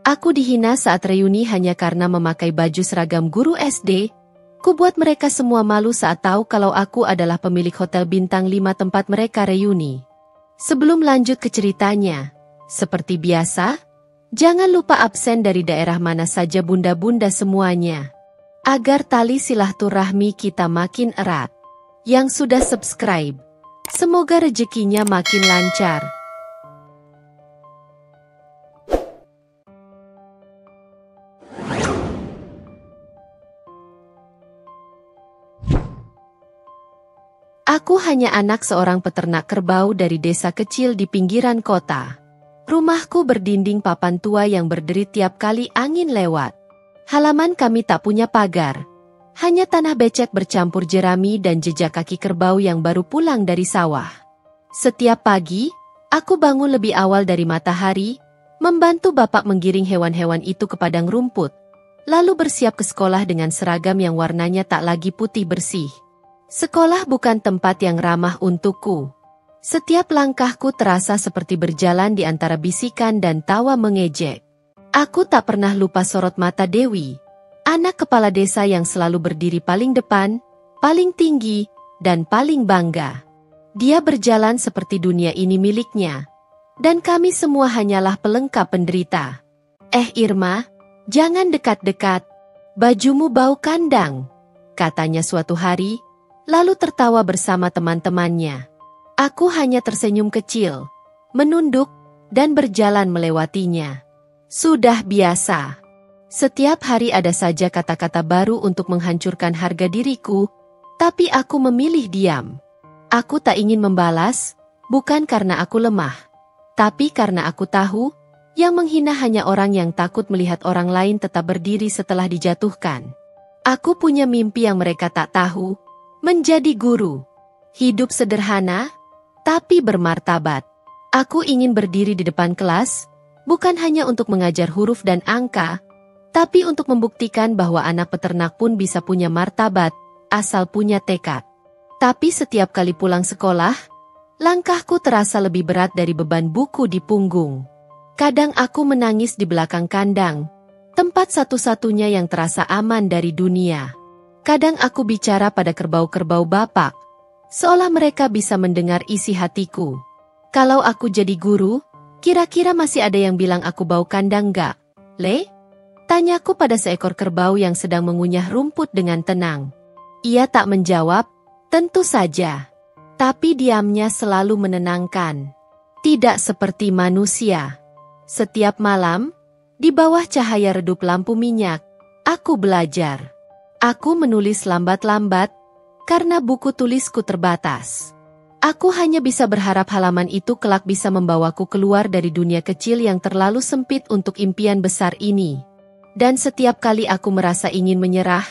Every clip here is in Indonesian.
Aku dihina saat reuni hanya karena memakai baju seragam guru SD. Kubuat mereka semua malu saat tahu kalau aku adalah pemilik hotel bintang 5 tempat mereka reuni. Sebelum lanjut ke ceritanya, seperti biasa, jangan lupa absen dari daerah mana saja bunda-bunda semuanya. Agar tali silaturahmi kita makin erat. Yang sudah subscribe, semoga rezekinya makin lancar. Aku hanya anak seorang peternak kerbau dari desa kecil di pinggiran kota. Rumahku berdinding papan tua yang berderi tiap kali angin lewat. Halaman kami tak punya pagar. Hanya tanah becek bercampur jerami dan jejak kaki kerbau yang baru pulang dari sawah. Setiap pagi, aku bangun lebih awal dari matahari, membantu bapak menggiring hewan-hewan itu ke padang rumput, lalu bersiap ke sekolah dengan seragam yang warnanya tak lagi putih bersih. Sekolah bukan tempat yang ramah untukku. Setiap langkahku terasa seperti berjalan di antara bisikan dan tawa mengejek. Aku tak pernah lupa sorot mata Dewi, anak kepala desa yang selalu berdiri paling depan, paling tinggi, dan paling bangga. Dia berjalan seperti dunia ini miliknya, dan kami semua hanyalah pelengkap penderita. Irma, jangan dekat-dekat, bajumu bau kandang, katanya suatu hari, lalu tertawa bersama teman-temannya. Aku hanya tersenyum kecil, menunduk, dan berjalan melewatinya. Sudah biasa. Setiap hari ada saja kata-kata baru untuk menghancurkan harga diriku, tapi aku memilih diam. Aku tak ingin membalas, bukan karena aku lemah, tapi karena aku tahu, yang menghina hanya orang yang takut melihat orang lain tetap berdiri setelah dijatuhkan. Aku punya mimpi yang mereka tak tahu, menjadi guru. Hidup sederhana, tapi bermartabat. Aku ingin berdiri di depan kelas, bukan hanya untuk mengajar huruf dan angka, tapi untuk membuktikan bahwa anak peternak pun bisa punya martabat, asal punya tekad. Tapi setiap kali pulang sekolah, langkahku terasa lebih berat dari beban buku di punggung. Kadang aku menangis di belakang kandang, tempat satu-satunya yang terasa aman dari dunia. Kadang aku bicara pada kerbau-kerbau bapak, seolah mereka bisa mendengar isi hatiku. Kalau aku jadi guru, kira-kira masih ada yang bilang aku bau kandang gak, Le? Tanyaku pada seekor kerbau yang sedang mengunyah rumput dengan tenang. Ia tak menjawab, tentu saja. Tapi diamnya selalu menenangkan. Tidak seperti manusia. Setiap malam, di bawah cahaya redup lampu minyak, aku belajar. Aku menulis lambat-lambat, karena buku tulisku terbatas. Aku hanya bisa berharap halaman itu kelak bisa membawaku keluar dari dunia kecil yang terlalu sempit untuk impian besar ini. Dan setiap kali aku merasa ingin menyerah,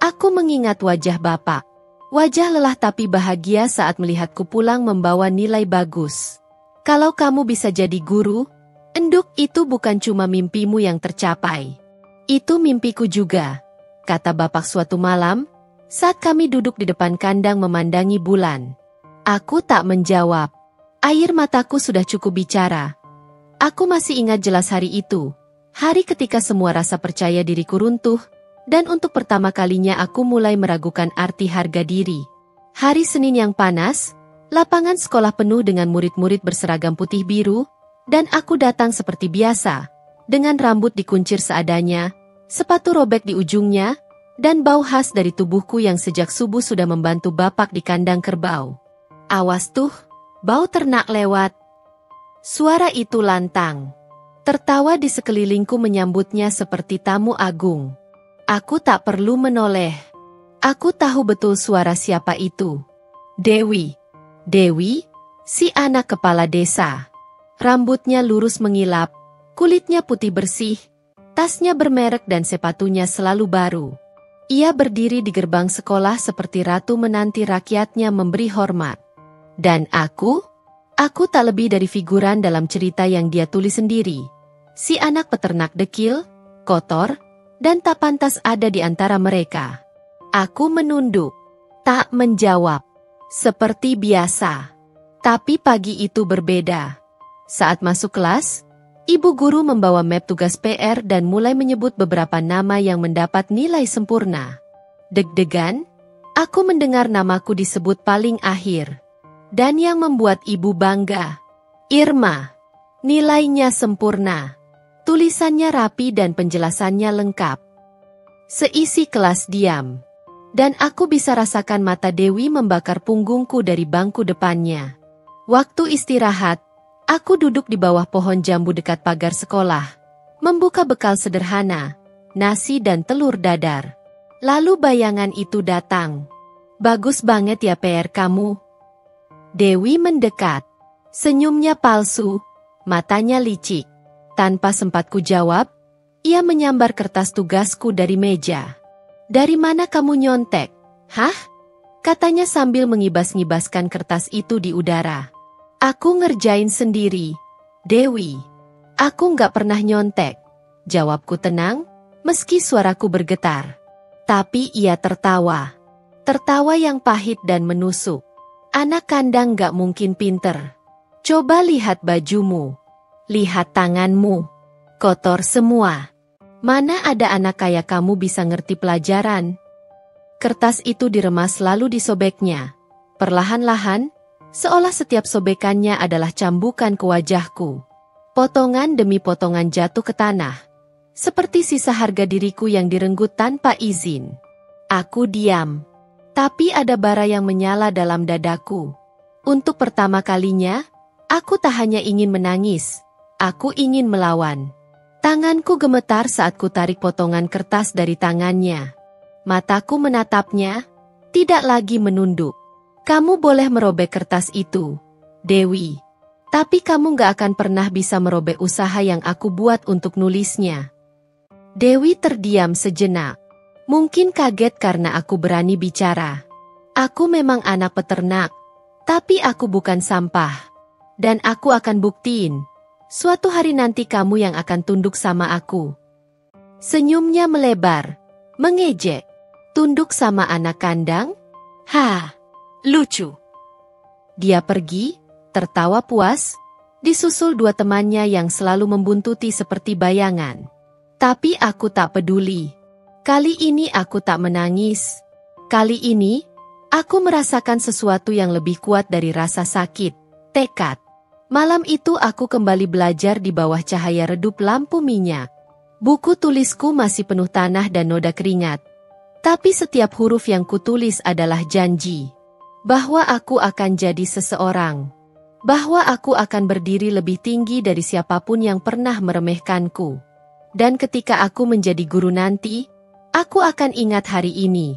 aku mengingat wajah bapak. Wajah lelah tapi bahagia saat melihatku pulang membawa nilai bagus. Kalau kamu bisa jadi guru, Enduk, itu bukan cuma mimpimu yang tercapai. Itu mimpiku juga, kata bapak suatu malam, saat kami duduk di depan kandang memandangi bulan. Aku tak menjawab. Air mataku sudah cukup bicara. Aku masih ingat jelas hari itu. Hari ketika semua rasa percaya diriku runtuh, dan untuk pertama kalinya aku mulai meragukan arti harga diri. Hari Senin yang panas, lapangan sekolah penuh dengan murid-murid berseragam putih biru, dan aku datang seperti biasa, dengan rambut dikuncir seadanya, sepatu robek di ujungnya, dan bau khas dari tubuhku yang sejak subuh sudah membantu bapak di kandang kerbau. Awas tuh, bau ternak lewat. Suara itu lantang. Tertawa di sekelilingku menyambutnya seperti tamu agung. Aku tak perlu menoleh. Aku tahu betul suara siapa itu. Dewi. Dewi, si anak kepala desa. Rambutnya lurus mengilap, kulitnya putih bersih, tasnya bermerek dan sepatunya selalu baru. Ia berdiri di gerbang sekolah seperti ratu menanti rakyatnya memberi hormat. Dan aku tak lebih dari figuran dalam cerita yang dia tulis sendiri. Si anak peternak dekil, kotor, dan tak pantas ada di antara mereka. Aku menunduk, tak menjawab, seperti biasa. Tapi pagi itu berbeda. Saat masuk kelas, Ibu guru membawa map tugas PR dan mulai menyebut beberapa nama yang mendapat nilai sempurna. Deg-degan, aku mendengar namaku disebut paling akhir. Dan yang membuat ibu bangga, Irma. Nilainya sempurna. Tulisannya rapi dan penjelasannya lengkap. Seisi kelas diam. Dan aku bisa rasakan mata Dewi membakar punggungku dari bangku depannya. Waktu istirahat, aku duduk di bawah pohon jambu dekat pagar sekolah, membuka bekal sederhana, nasi dan telur dadar. Lalu bayangan itu datang. Bagus banget ya PR kamu. Dewi mendekat. Senyumnya palsu, matanya licik. Tanpa sempat ku jawab, ia menyambar kertas tugasku dari meja. Dari mana kamu nyontek? Hah? Katanya sambil mengibas-ngibaskan kertas itu di udara. Aku ngerjain sendiri, Dewi. Aku nggak pernah nyontek. Jawabku tenang, meski suaraku bergetar. Tapi ia tertawa. Tertawa yang pahit dan menusuk. Anak kandang nggak mungkin pinter. Coba lihat bajumu. Lihat tanganmu. Kotor semua. Mana ada anak kayak kamu bisa ngerti pelajaran? Kertas itu diremas lalu disobeknya. Perlahan-lahan, seolah setiap sobekannya adalah cambukan ke wajahku. Potongan demi potongan jatuh ke tanah. Seperti sisa harga diriku yang direnggut tanpa izin. Aku diam. Tapi ada bara yang menyala dalam dadaku. Untuk pertama kalinya, aku tak hanya ingin menangis. Aku ingin melawan. Tanganku gemetar saat ku tarik potongan kertas dari tangannya. Mataku menatapnya, tidak lagi menunduk. Kamu boleh merobek kertas itu, Dewi. Tapi kamu gak akan pernah bisa merobek usaha yang aku buat untuk nulisnya. Dewi terdiam sejenak. Mungkin kaget karena aku berani bicara. Aku memang anak peternak, tapi aku bukan sampah. Dan aku akan buktiin. Suatu hari nanti kamu yang akan tunduk sama aku. Senyumnya melebar, mengejek. Tunduk sama anak kandang? Hah, lucu. Dia pergi, tertawa puas, disusul dua temannya yang selalu membuntuti seperti bayangan. Tapi aku tak peduli. Kali ini aku tak menangis. Kali ini, aku merasakan sesuatu yang lebih kuat dari rasa sakit, tekad. Malam itu aku kembali belajar di bawah cahaya redup lampu minyak. Buku tulisku masih penuh tanah dan noda keringat. Tapi setiap huruf yang kutulis adalah janji. Bahwa aku akan jadi seseorang. Bahwa aku akan berdiri lebih tinggi dari siapapun yang pernah meremehkanku. Dan ketika aku menjadi guru nanti, aku akan ingat hari ini.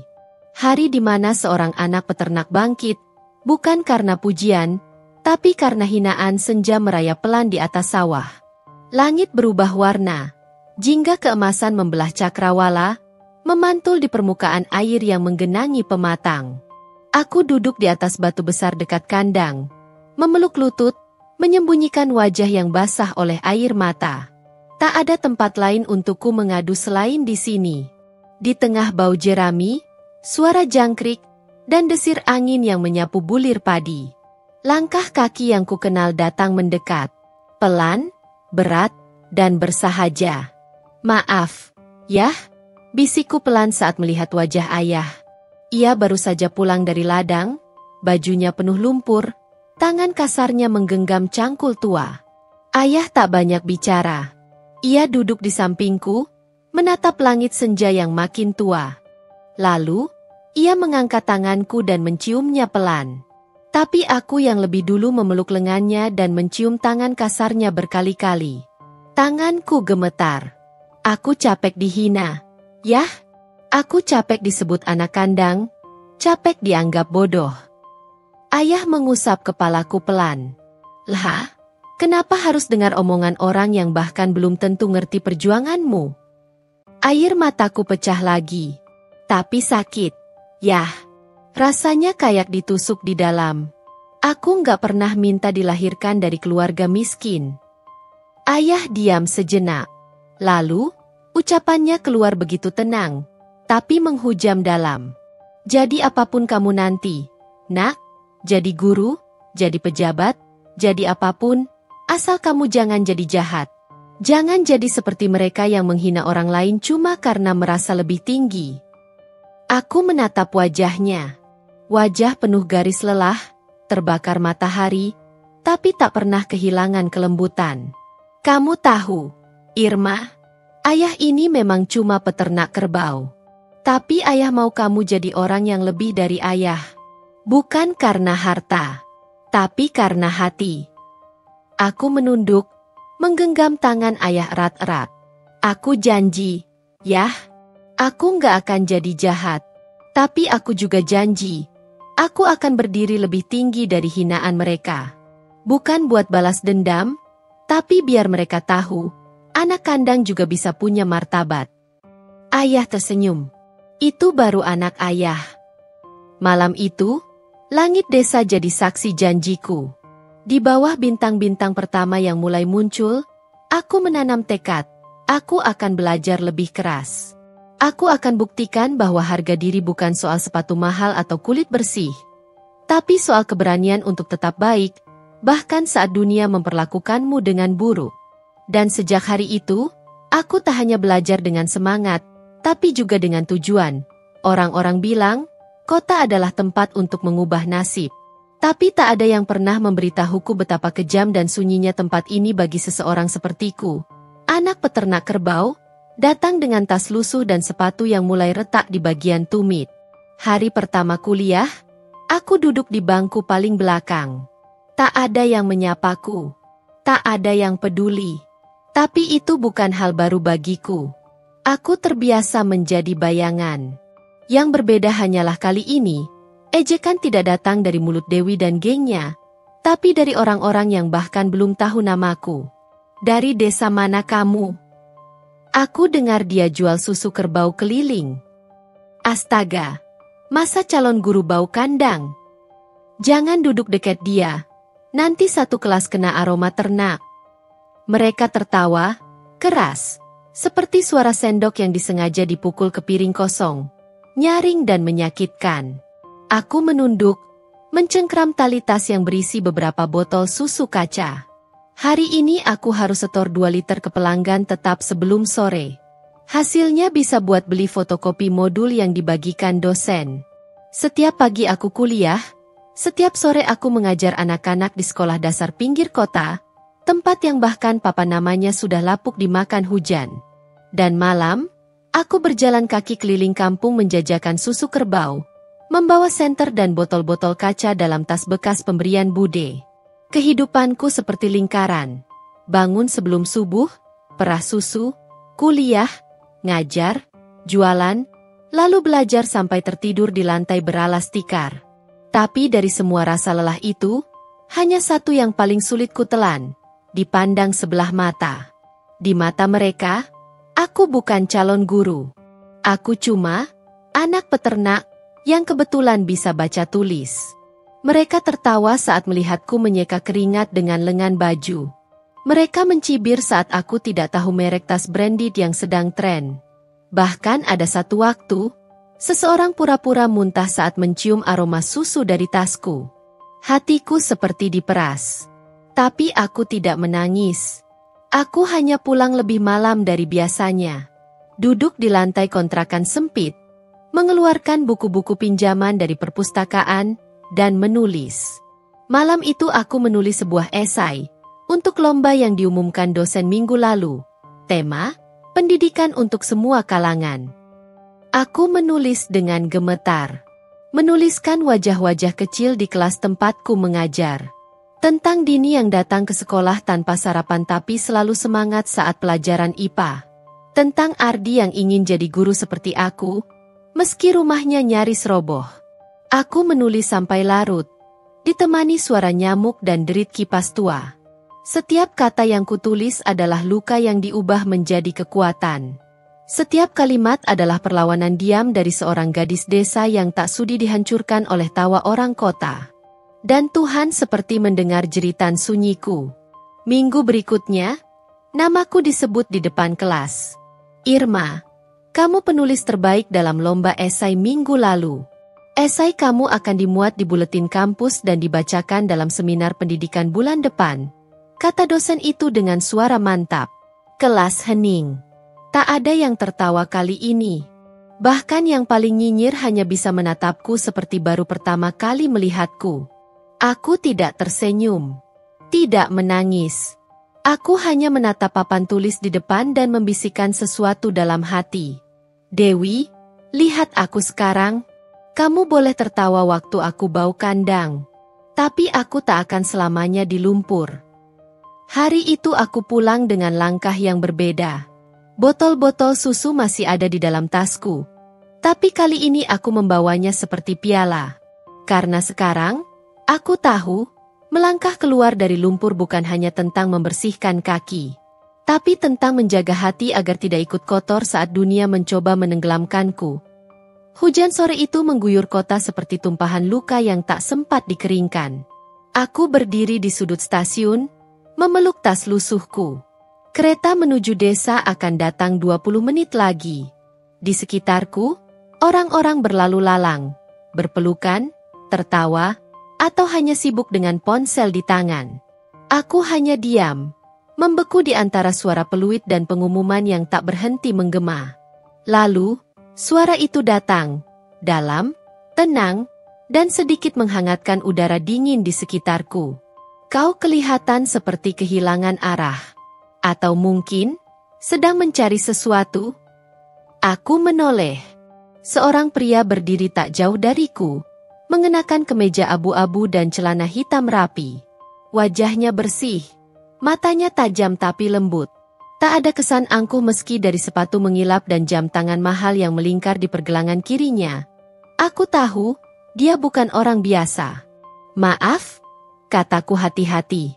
Hari di mana seorang anak peternak bangkit, bukan karena pujian, tapi karena hinaan senja merayap pelan di atas sawah. Langit berubah warna, jingga keemasan membelah cakrawala, memantul di permukaan air yang menggenangi pematang. Aku duduk di atas batu besar dekat kandang, memeluk lutut, menyembunyikan wajah yang basah oleh air mata. Tak ada tempat lain untukku mengadu selain di sini. Di tengah bau jerami, suara jangkrik, dan desir angin yang menyapu bulir padi. Langkah kaki yang kukenal datang mendekat. Pelan, berat, dan bersahaja. Maaf, yah, bisikku pelan saat melihat wajah ayah. Ia baru saja pulang dari ladang, bajunya penuh lumpur, tangan kasarnya menggenggam cangkul tua. Ayah tak banyak bicara. Ia duduk di sampingku, menatap langit senja yang makin tua. Lalu, ia mengangkat tanganku dan menciumnya pelan. Tapi aku yang lebih dulu memeluk lengannya dan mencium tangan kasarnya berkali-kali. Tanganku gemetar. Aku capek dihina. Yah, aku capek disebut anak kandang, capek dianggap bodoh. Ayah mengusap kepalaku pelan. Lah, kenapa harus dengar omongan orang yang bahkan belum tentu ngerti perjuanganmu? Air mataku pecah lagi. Tapi sakit. Yah, rasanya kayak ditusuk di dalam. Aku nggak pernah minta dilahirkan dari keluarga miskin. Ayah diam sejenak. Lalu, ucapannya keluar begitu tenang, tapi menghujam dalam. Jadi apapun kamu nanti, nak, jadi guru, jadi pejabat, jadi apapun, asal kamu jangan jadi jahat. Jangan jadi seperti mereka yang menghina orang lain cuma karena merasa lebih tinggi. Aku menatap wajahnya. Wajah penuh garis lelah, terbakar matahari, tapi tak pernah kehilangan kelembutan. Kamu tahu, Irma, ayah ini memang cuma peternak kerbau. Tapi ayah mau kamu jadi orang yang lebih dari ayah. Bukan karena harta, tapi karena hati. Aku menunduk, menggenggam tangan ayah erat-erat. Aku janji, Yah, aku nggak akan jadi jahat. Tapi aku juga janji, aku akan berdiri lebih tinggi dari hinaan mereka. Bukan buat balas dendam, tapi biar mereka tahu, anak kandang juga bisa punya martabat. Ayah tersenyum. Itu baru anak ayah. Malam itu, langit desa jadi saksi janjiku. Di bawah bintang-bintang pertama yang mulai muncul, aku menanam tekad, aku akan belajar lebih keras. Aku akan buktikan bahwa harga diri bukan soal sepatu mahal atau kulit bersih, tapi soal keberanian untuk tetap baik, bahkan saat dunia memperlakukanmu dengan buruk. Dan sejak hari itu, aku tak hanya belajar dengan semangat, tapi juga dengan tujuan. Orang-orang bilang, kota adalah tempat untuk mengubah nasib. Tapi tak ada yang pernah memberitahuku betapa kejam dan sunyinya tempat ini bagi seseorang sepertiku. Anak peternak kerbau, datang dengan tas lusuh dan sepatu yang mulai retak di bagian tumit. Hari pertama kuliah, aku duduk di bangku paling belakang. Tak ada yang menyapaku. Tak ada yang peduli. Tapi itu bukan hal baru bagiku. Aku terbiasa menjadi bayangan. Yang berbeda hanyalah kali ini, ejekan tidak datang dari mulut Dewi dan gengnya, tapi dari orang-orang yang bahkan belum tahu namaku. Dari desa mana kamu? Aku dengar dia jual susu kerbau keliling. Astaga, masa calon guru bau kandang? Jangan duduk dekat dia, nanti satu kelas kena aroma ternak. Mereka tertawa, keras, seperti suara sendok yang disengaja dipukul ke piring kosong, nyaring dan menyakitkan. Aku menunduk, mencengkram tali tas yang berisi beberapa botol susu kaca. Hari ini aku harus setor 2 liter ke pelanggan tetap sebelum sore. Hasilnya bisa buat beli fotokopi modul yang dibagikan dosen. Setiap pagi aku kuliah, setiap sore aku mengajar anak-anak di sekolah dasar pinggir kota, tempat yang bahkan papa namanya sudah lapuk dimakan hujan. Dan malam, aku berjalan kaki keliling kampung menjajakan susu kerbau, membawa senter dan botol-botol kaca dalam tas bekas pemberian Bude. Kehidupanku seperti lingkaran. Bangun sebelum subuh, perah susu, kuliah, ngajar, jualan, lalu belajar sampai tertidur di lantai beralas tikar. Tapi dari semua rasa lelah itu, hanya satu yang paling sulit kutelan, dipandang sebelah mata. Di mata mereka, aku bukan calon guru. Aku cuma anak peternak yang kebetulan bisa baca tulis. Mereka tertawa saat melihatku menyeka keringat dengan lengan baju. Mereka mencibir saat aku tidak tahu merek tas branded yang sedang tren. Bahkan ada satu waktu, seseorang pura-pura muntah saat mencium aroma susu dari tasku. Hatiku seperti diperas. Tapi aku tidak menangis. Aku hanya pulang lebih malam dari biasanya. Duduk di lantai kontrakan sempit, mengeluarkan buku-buku pinjaman dari perpustakaan, dan menulis. Malam itu aku menulis sebuah esai, untuk lomba yang diumumkan dosen minggu lalu. Tema, pendidikan untuk semua kalangan. Aku menulis dengan gemetar. Menuliskan wajah-wajah kecil di kelas tempatku mengajar. Tentang Dini yang datang ke sekolah tanpa sarapan tapi selalu semangat saat pelajaran IPA. Tentang Ardi yang ingin jadi guru seperti aku, meski rumahnya nyaris roboh. Aku menulis sampai larut, ditemani suara nyamuk dan derit kipas tua. Setiap kata yang kutulis adalah luka yang diubah menjadi kekuatan. Setiap kalimat adalah perlawanan diam dari seorang gadis desa yang tak sudi dihancurkan oleh tawa orang kota. Dan Tuhan seperti mendengar jeritan sunyiku. Minggu berikutnya, namaku disebut di depan kelas. Irma, kamu penulis terbaik dalam lomba esai minggu lalu. Esai kamu akan dimuat di buletin kampus dan dibacakan dalam seminar pendidikan bulan depan, kata dosen itu dengan suara mantap. Kelas hening. Tak ada yang tertawa kali ini. Bahkan yang paling nyinyir hanya bisa menatapku seperti baru pertama kali melihatku. Aku tidak tersenyum. Tidak menangis. Aku hanya menatap papan tulis di depan dan membisikkan sesuatu dalam hati. Dewi, lihat aku sekarang. Kamu boleh tertawa waktu aku bau kandang. Tapi aku tak akan selamanya di lumpur. Hari itu aku pulang dengan langkah yang berbeda. Botol-botol susu masih ada di dalam tasku. Tapi kali ini aku membawanya seperti piala. Karena sekarang, aku tahu, melangkah keluar dari lumpur bukan hanya tentang membersihkan kaki. Tapi tentang menjaga hati agar tidak ikut kotor saat dunia mencoba menenggelamkanku. Hujan sore itu mengguyur kota seperti tumpahan luka yang tak sempat dikeringkan. Aku berdiri di sudut stasiun, memeluk tas lusuhku. Kereta menuju desa akan datang 20 menit lagi. Di sekitarku, orang-orang berlalu lalang, berpelukan, tertawa, atau hanya sibuk dengan ponsel di tangan. Aku hanya diam, membeku di antara suara peluit dan pengumuman yang tak berhenti menggema. Lalu, suara itu datang, dalam, tenang, dan sedikit menghangatkan udara dingin di sekitarku. Kau kelihatan seperti kehilangan arah. Atau mungkin, sedang mencari sesuatu. Aku menoleh. Seorang pria berdiri tak jauh dariku, mengenakan kemeja abu-abu dan celana hitam rapi. Wajahnya bersih, matanya tajam tapi lembut. Tak ada kesan angkuh meski dari sepatu mengilap dan jam tangan mahal yang melingkar di pergelangan kirinya. Aku tahu, dia bukan orang biasa. Maaf, kataku hati-hati.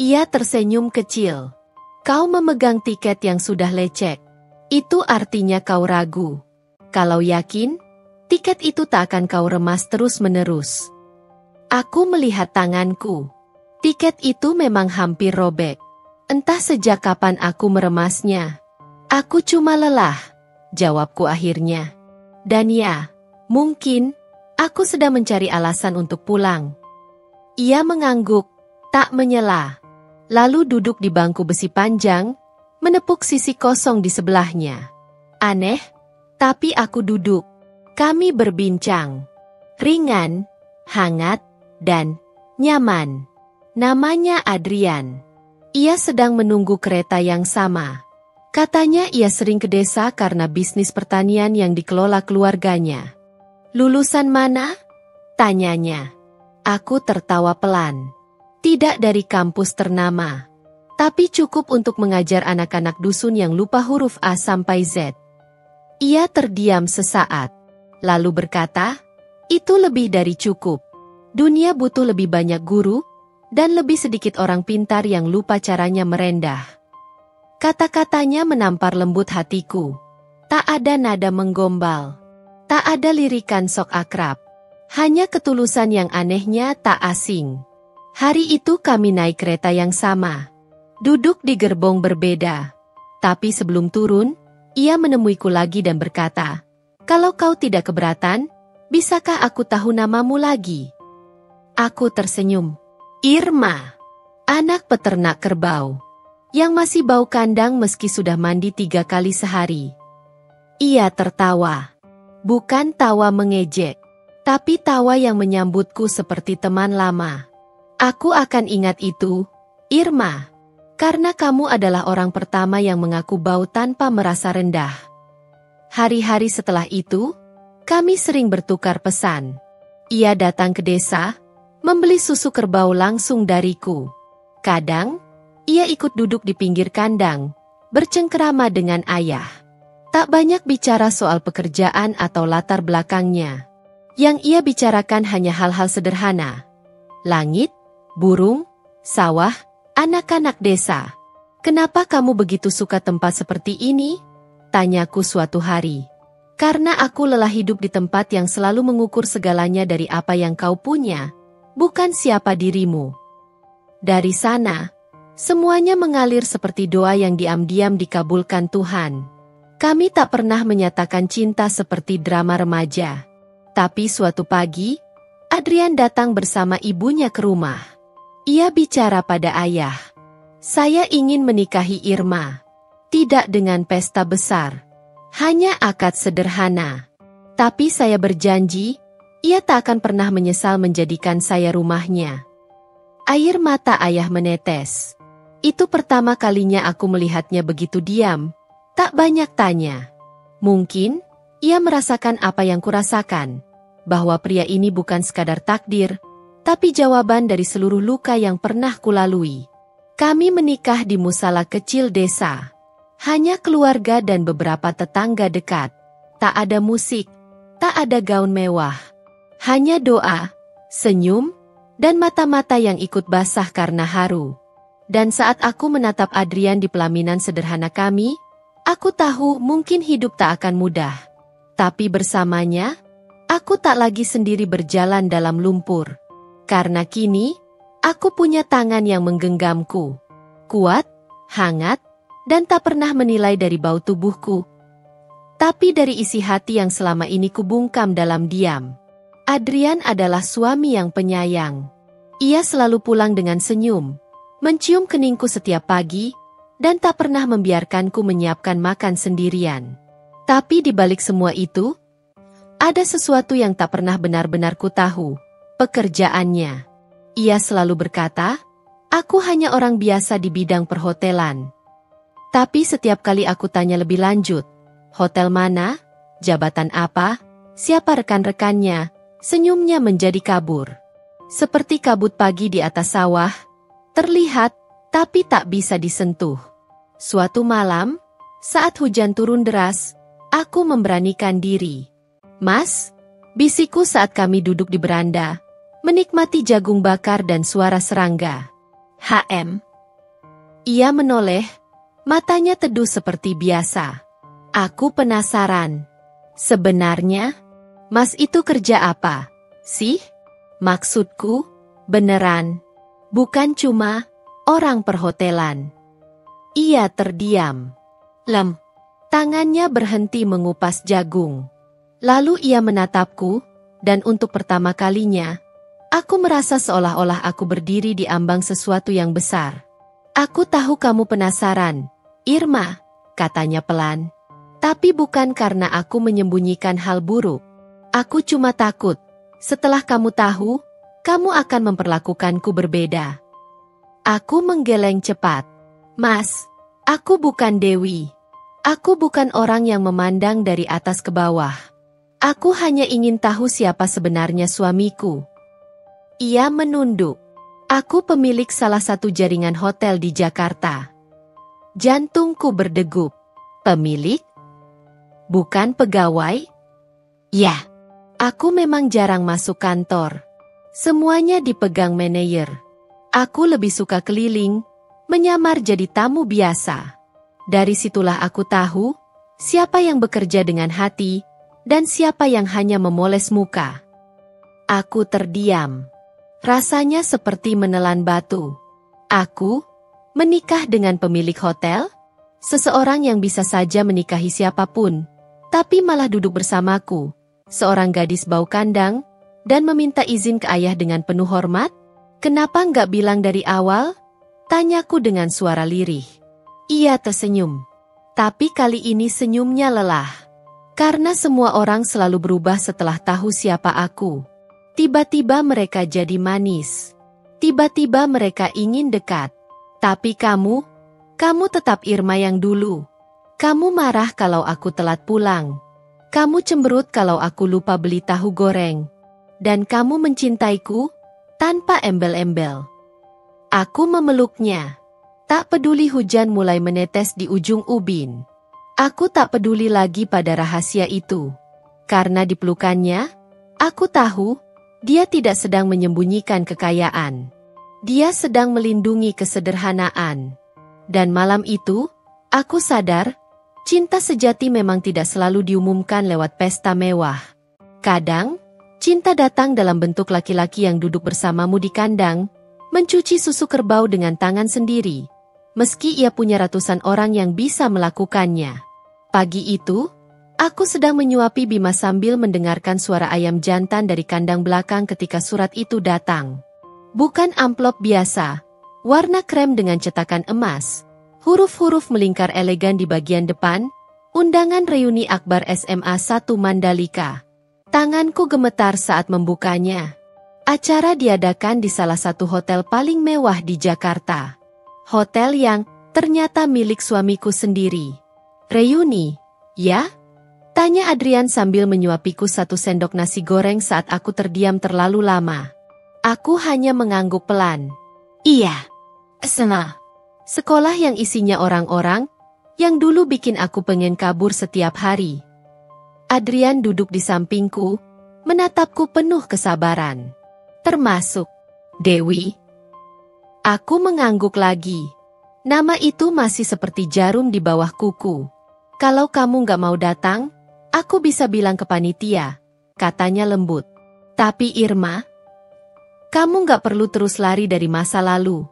Ia tersenyum kecil. Kau memegang tiket yang sudah lecek. Itu artinya kau ragu. Kalau yakin, tiket itu tak akan kau remas terus-menerus. Aku melihat tanganku. Tiket itu memang hampir robek. Entah sejak kapan aku meremasnya. Aku cuma lelah, jawabku akhirnya. Dan ya, mungkin, aku sedang mencari alasan untuk pulang. Ia mengangguk, tak menyela. Lalu duduk di bangku besi panjang, menepuk sisi kosong di sebelahnya. Aneh, tapi aku duduk. Kami berbincang. Ringan, hangat, dan nyaman. Namanya Adrian. Ia sedang menunggu kereta yang sama. Katanya ia sering ke desa karena bisnis pertanian yang dikelola keluarganya. Lulusan mana? Tanyanya. Aku tertawa pelan. Tidak dari kampus ternama. Tapi cukup untuk mengajar anak-anak dusun yang lupa huruf A sampai Z. Ia terdiam sesaat. Lalu berkata, itu lebih dari cukup. Dunia butuh lebih banyak guru, dan lebih sedikit orang pintar yang lupa caranya merendah. Kata-katanya menampar lembut hatiku. Tak ada nada menggombal. Tak ada lirikan sok akrab. Hanya ketulusan yang anehnya tak asing. Hari itu kami naik kereta yang sama. Duduk di gerbong berbeda. Tapi sebelum turun, ia menemuiku lagi dan berkata, kalau kau tidak keberatan, bisakah aku tahu namamu lagi? Aku tersenyum. Irma, anak peternak kerbau, yang masih bau kandang meski sudah mandi 3 kali sehari. Ia tertawa, bukan tawa mengejek, tapi tawa yang menyambutku seperti teman lama. Aku akan ingat itu, Irma, karena kamu adalah orang pertama yang mengaku bau tanpa merasa rendah. Hari-hari setelah itu, kami sering bertukar pesan. Ia datang ke desa, membeli susu kerbau langsung dariku. Kadang, ia ikut duduk di pinggir kandang, bercengkerama dengan ayah. Tak banyak bicara soal pekerjaan atau latar belakangnya. Yang ia bicarakan hanya hal-hal sederhana. Langit, burung, sawah, anak-anak desa. Kenapa kamu begitu suka tempat seperti ini? Tanyaku suatu hari. Karena aku lelah hidup di tempat yang selalu mengukur segalanya dari apa yang kau punya, bukan siapa dirimu. Dari sana, semuanya mengalir seperti doa yang diam-diam dikabulkan Tuhan. Kami tak pernah menyatakan cinta seperti drama remaja. Tapi suatu pagi, Adrian datang bersama ibunya ke rumah. Ia bicara pada ayah. Saya ingin menikahi Irma. Tidak dengan pesta besar. Hanya akad sederhana. Tapi saya berjanji, ia tak akan pernah menyesal menjadikan saya rumahnya. Air mata ayah menetes. Itu pertama kalinya aku melihatnya begitu diam, tak banyak tanya. Mungkin, ia merasakan apa yang kurasakan, bahwa pria ini bukan sekadar takdir, tapi jawaban dari seluruh luka yang pernah kulalui. Kami menikah di musala kecil desa. Hanya keluarga dan beberapa tetangga dekat. Tak ada musik, tak ada gaun mewah. Hanya doa, senyum, dan mata-mata yang ikut basah karena haru. Dan saat aku menatap Adrian di pelaminan sederhana kami, aku tahu mungkin hidup tak akan mudah. Tapi bersamanya, aku tak lagi sendiri berjalan dalam lumpur. Karena kini, aku punya tangan yang menggenggamku. Kuat, hangat, dan tak pernah menilai dari bau tubuhku. Tapi dari isi hati yang selama ini kubungkam dalam diam. Adrian adalah suami yang penyayang. Ia selalu pulang dengan senyum, mencium keningku setiap pagi, dan tak pernah membiarkanku menyiapkan makan sendirian. Tapi di balik semua itu, ada sesuatu yang tak pernah benar-benar ku tahu, pekerjaannya. Ia selalu berkata, aku hanya orang biasa di bidang perhotelan. Tapi setiap kali aku tanya lebih lanjut, hotel mana, jabatan apa, siapa rekan-rekannya, senyumnya menjadi kabur. Seperti kabut pagi di atas sawah, terlihat, tapi tak bisa disentuh. Suatu malam, saat hujan turun deras, aku memberanikan diri. Mas, bisikku saat kami duduk di beranda, menikmati jagung bakar dan suara serangga. HM. Ia menoleh, matanya teduh seperti biasa. Aku penasaran. Sebenarnya, Mas itu kerja apa, sih? Maksudku, beneran. Bukan cuma orang perhotelan. Ia terdiam. Tangannya berhenti mengupas jagung. Lalu ia menatapku, dan untuk pertama kalinya, aku merasa seolah-olah aku berdiri di ambang sesuatu yang besar. Aku tahu kamu penasaran, Irma, katanya pelan. Tapi bukan karena aku menyembunyikan hal buruk. Aku cuma takut, setelah kamu tahu, kamu akan memperlakukanku berbeda. Aku menggeleng cepat. Mas, aku bukan Dewi. Aku bukan orang yang memandang dari atas ke bawah. Aku hanya ingin tahu siapa sebenarnya suamiku. Ia menunduk. Aku pemilik salah satu jaringan hotel di Jakarta. Jantungku berdegup. Pemilik? Bukan pegawai? Ya, aku memang jarang masuk kantor. Semuanya dipegang manajer. Aku lebih suka keliling, menyamar jadi tamu biasa. Dari situlah aku tahu, siapa yang bekerja dengan hati, dan siapa yang hanya memoles muka. Aku terdiam. Rasanya seperti menelan batu. Aku menikah dengan pemilik hotel? Seseorang yang bisa saja menikahi siapapun, tapi malah duduk bersamaku, seorang gadis bau kandang, dan meminta izin ke ayah dengan penuh hormat? Kenapa nggak bilang dari awal? Tanyaku dengan suara lirih. Ia tersenyum. Tapi kali ini senyumnya lelah. Karena semua orang selalu berubah setelah tahu siapa aku. Tiba-tiba mereka jadi manis. Tiba-tiba mereka ingin dekat. Tapi kamu tetap Irma yang dulu. Kamu marah kalau aku telat pulang. Kamu cemberut kalau aku lupa beli tahu goreng. Dan kamu mencintaiku tanpa embel-embel. Aku memeluknya. Tak peduli hujan mulai menetes di ujung ubin. Aku tak peduli lagi pada rahasia itu. Karena di pelukannya, aku tahu dia tidak sedang menyembunyikan kekayaan. Dia sedang melindungi kesederhanaan. Dan malam itu, aku sadar, cinta sejati memang tidak selalu diumumkan lewat pesta mewah. Kadang, cinta datang dalam bentuk laki-laki yang duduk bersamamu di kandang, mencuci susu kerbau dengan tangan sendiri, meski ia punya ratusan orang yang bisa melakukannya. Pagi itu, aku sedang menyuapi Bima sambil mendengarkan suara ayam jantan dari kandang belakang ketika surat itu datang. Bukan amplop biasa, warna krem dengan cetakan emas, Huruf-huruf melingkar elegan di bagian depan, undangan reuni Akbar SMA 1 Mandalika. Tanganku gemetar saat membukanya. Acara diadakan di salah satu hotel paling mewah di Jakarta. Hotel yang ternyata milik suamiku sendiri. Reuni, ya? Tanya Adrian sambil menyuapiku 1 sendok nasi goreng saat aku terdiam terlalu lama. Aku hanya mengangguk pelan. Iya. SMA. Sekolah yang isinya orang-orang yang dulu bikin aku pengen kabur setiap hari. Adrian duduk di sampingku, menatapku penuh kesabaran. Termasuk Dewi. Aku mengangguk lagi. Nama itu masih seperti jarum di bawah kuku. Kalau kamu gak mau datang, aku bisa bilang ke panitia, katanya lembut. Tapi Irma, kamu gak perlu terus lari dari masa lalu.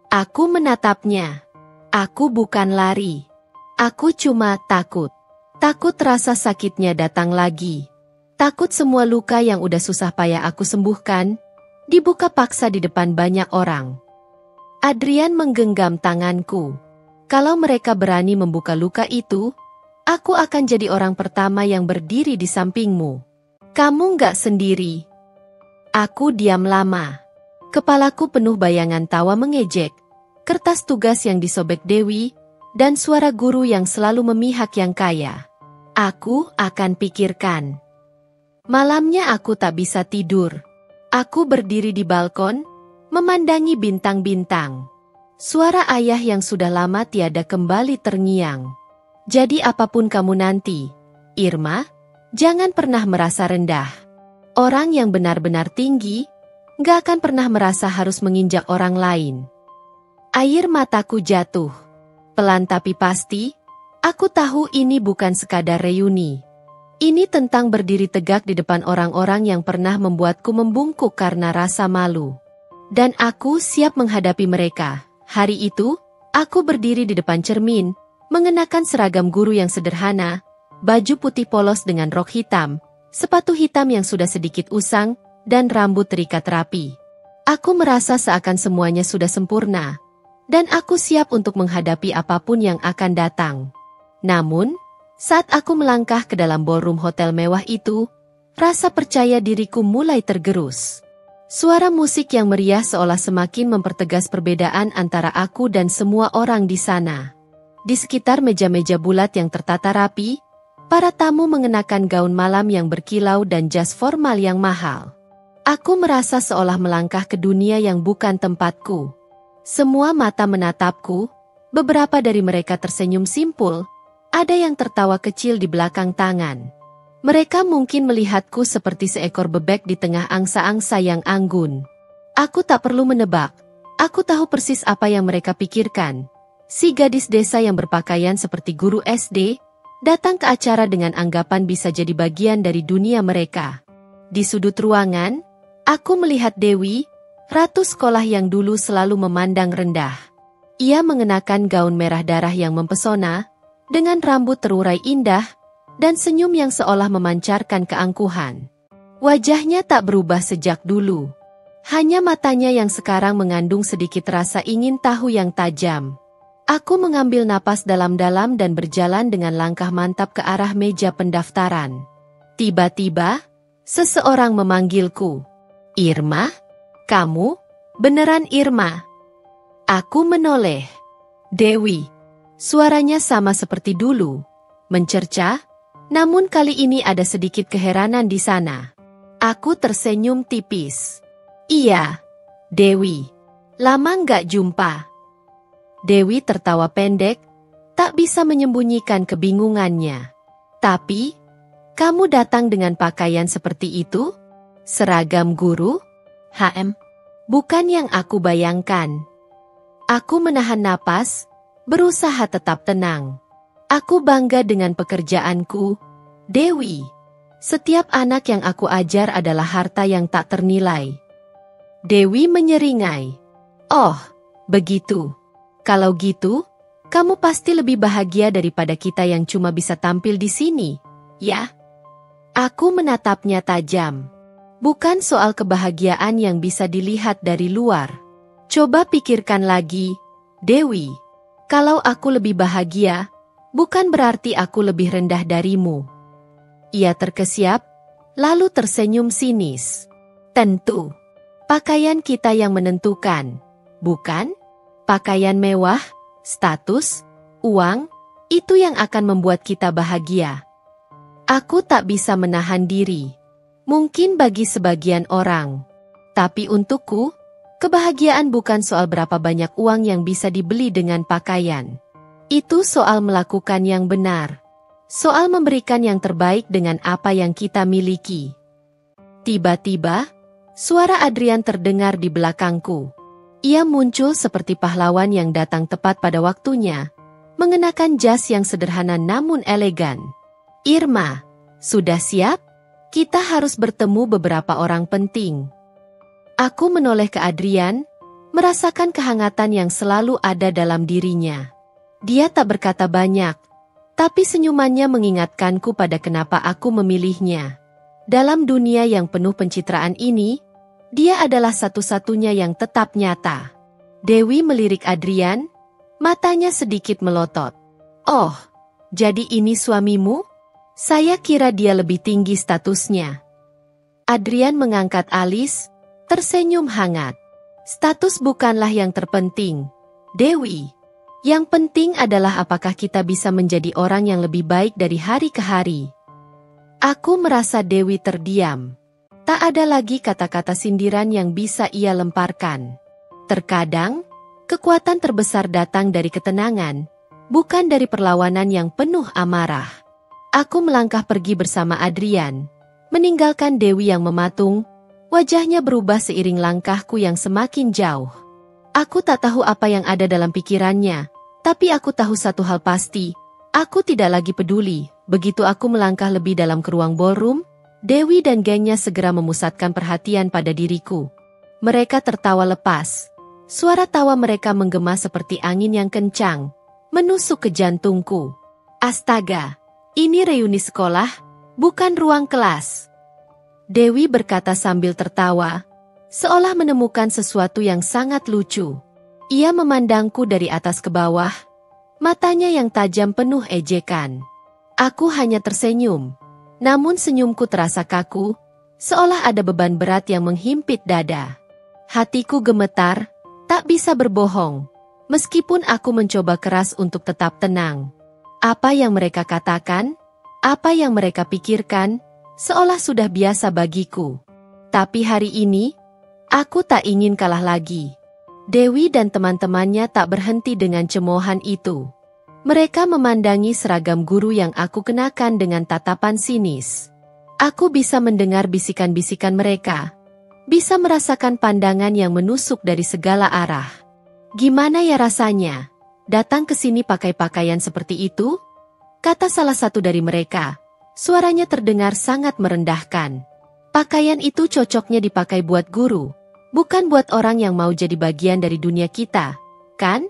Aku menatapnya. Aku bukan lari. Aku cuma takut. Takut rasa sakitnya datang lagi. Takut semua luka yang udah susah payah aku sembuhkan, dibuka paksa di depan banyak orang. Adrian menggenggam tanganku. Kalau mereka berani membuka luka itu, aku akan jadi orang pertama yang berdiri di sampingmu. Kamu nggak sendiri. Aku diam lama. Kepalaku penuh bayangan tawa mengejek, kertas tugas yang disobek Dewi, dan suara guru yang selalu memihak yang kaya. Aku akan pikirkan. Malamnya aku tak bisa tidur. Aku berdiri di balkon, memandangi bintang-bintang. Suara ayah yang sudah lama tiada kembali terngiang. Jadi apapun kamu nanti, Irma, jangan pernah merasa rendah. Orang yang benar-benar tinggi, gak akan pernah merasa harus menginjak orang lain. Air mataku jatuh. Pelan tapi pasti, aku tahu ini bukan sekadar reuni. Ini tentang berdiri tegak di depan orang-orang yang pernah membuatku membungkuk karena rasa malu. Dan aku siap menghadapi mereka. Hari itu, aku berdiri di depan cermin, mengenakan seragam guru yang sederhana, baju putih polos dengan rok hitam, sepatu hitam yang sudah sedikit usang, dan rambut terikat rapi. Aku merasa seakan semuanya sudah sempurna, dan aku siap untuk menghadapi apapun yang akan datang. Namun, saat aku melangkah ke dalam ballroom hotel mewah itu, rasa percaya diriku mulai tergerus. Suara musik yang meriah seolah semakin mempertegas perbedaan antara aku dan semua orang di sana. Di sekitar meja-meja bulat yang tertata rapi, para tamu mengenakan gaun malam yang berkilau dan jas formal yang mahal. Aku merasa seolah melangkah ke dunia yang bukan tempatku. Semua mata menatapku, beberapa dari mereka tersenyum simpul, ada yang tertawa kecil di belakang tangan. Mereka mungkin melihatku seperti seekor bebek di tengah angsa-angsa yang anggun. Aku tak perlu menebak. Aku tahu persis apa yang mereka pikirkan. Si gadis desa yang berpakaian seperti guru SD, datang ke acara dengan anggapan bisa jadi bagian dari dunia mereka. Di sudut ruangan, aku melihat Dewi, ratu sekolah yang dulu selalu memandang rendah. Ia mengenakan gaun merah darah yang mempesona, dengan rambut terurai indah, dan senyum yang seolah memancarkan keangkuhan. Wajahnya tak berubah sejak dulu. Hanya matanya yang sekarang mengandung sedikit rasa ingin tahu yang tajam. Aku mengambil napas dalam-dalam dan berjalan dengan langkah mantap ke arah meja pendaftaran. Tiba-tiba, seseorang memanggilku. Irma? Kamu? Beneran Irma? Aku menoleh. Dewi. Suaranya sama seperti dulu, mencerca, namun kali ini ada sedikit keheranan di sana. Aku tersenyum tipis. Iya, Dewi. Lama nggak jumpa. Dewi tertawa pendek, tak bisa menyembunyikan kebingungannya. Tapi, kamu datang dengan pakaian seperti itu? Seragam guru? Bukan yang aku bayangkan. Aku menahan napas, berusaha tetap tenang. Aku bangga dengan pekerjaanku, Dewi. Setiap anak yang aku ajar adalah harta yang tak ternilai. Dewi menyeringai. Oh, begitu. Kalau gitu, kamu pasti lebih bahagia daripada kita yang cuma bisa tampil di sini, ya? Aku menatapnya tajam. Bukan soal kebahagiaan yang bisa dilihat dari luar. Coba pikirkan lagi, Dewi. Kalau aku lebih bahagia, bukan berarti aku lebih rendah darimu. Ia terkesiap, lalu tersenyum sinis. Tentu, pakaian kita yang menentukan, bukan? Pakaian mewah, status, uang, itu yang akan membuat kita bahagia. Aku tak bisa menahan diri. Mungkin bagi sebagian orang. Tapi untukku, kebahagiaan bukan soal berapa banyak uang yang bisa dibeli dengan pakaian. Itu soal melakukan yang benar. Soal memberikan yang terbaik dengan apa yang kita miliki. Tiba-tiba, suara Adrian terdengar di belakangku. Ia muncul seperti pahlawan yang datang tepat pada waktunya, mengenakan jas yang sederhana namun elegan. Irma, sudah siap? Kita harus bertemu beberapa orang penting. Aku menoleh ke Adrian, merasakan kehangatan yang selalu ada dalam dirinya. Dia tak berkata banyak, tapi senyumannya mengingatkanku pada kenapa aku memilihnya. Dalam dunia yang penuh pencitraan ini, dia adalah satu-satunya yang tetap nyata. Dewi melirik Adrian, matanya sedikit melotot. Oh, jadi ini suamimu? Saya kira dia lebih tinggi statusnya. Adrian mengangkat alis, tersenyum hangat. Status bukanlah yang terpenting, Dewi. Yang penting adalah apakah kita bisa menjadi orang yang lebih baik dari hari ke hari. Aku merasa Dewi terdiam. Tak ada lagi kata-kata sindiran yang bisa ia lemparkan. Terkadang, kekuatan terbesar datang dari ketenangan, bukan dari perlawanan yang penuh amarah. Aku melangkah pergi bersama Adrian, meninggalkan Dewi yang mematung, wajahnya berubah seiring langkahku yang semakin jauh. Aku tak tahu apa yang ada dalam pikirannya, tapi aku tahu satu hal pasti, aku tidak lagi peduli. Begitu aku melangkah lebih dalam ke ruang ballroom, Dewi dan gengnya segera memusatkan perhatian pada diriku. Mereka tertawa lepas. Suara tawa mereka menggema seperti angin yang kencang, menusuk ke jantungku. Astaga! Ini reuni sekolah, bukan ruang kelas. Dewi berkata sambil tertawa, seolah menemukan sesuatu yang sangat lucu. Ia memandangku dari atas ke bawah, matanya yang tajam penuh ejekan. Aku hanya tersenyum, namun senyumku terasa kaku, seolah ada beban berat yang menghimpit dada. Hatiku gemetar, tak bisa berbohong, meskipun aku mencoba keras untuk tetap tenang. Apa yang mereka katakan, apa yang mereka pikirkan, seolah sudah biasa bagiku. Tapi hari ini, aku tak ingin kalah lagi. Dewi dan teman-temannya tak berhenti dengan cemoohan itu. Mereka memandangi seragam guru yang aku kenakan dengan tatapan sinis. Aku bisa mendengar bisikan-bisikan mereka, bisa merasakan pandangan yang menusuk dari segala arah. Gimana ya rasanya? Datang ke sini pakai pakaian seperti itu? Kata salah satu dari mereka. Suaranya terdengar sangat merendahkan. Pakaian itu cocoknya dipakai buat guru, bukan buat orang yang mau jadi bagian dari dunia kita, kan?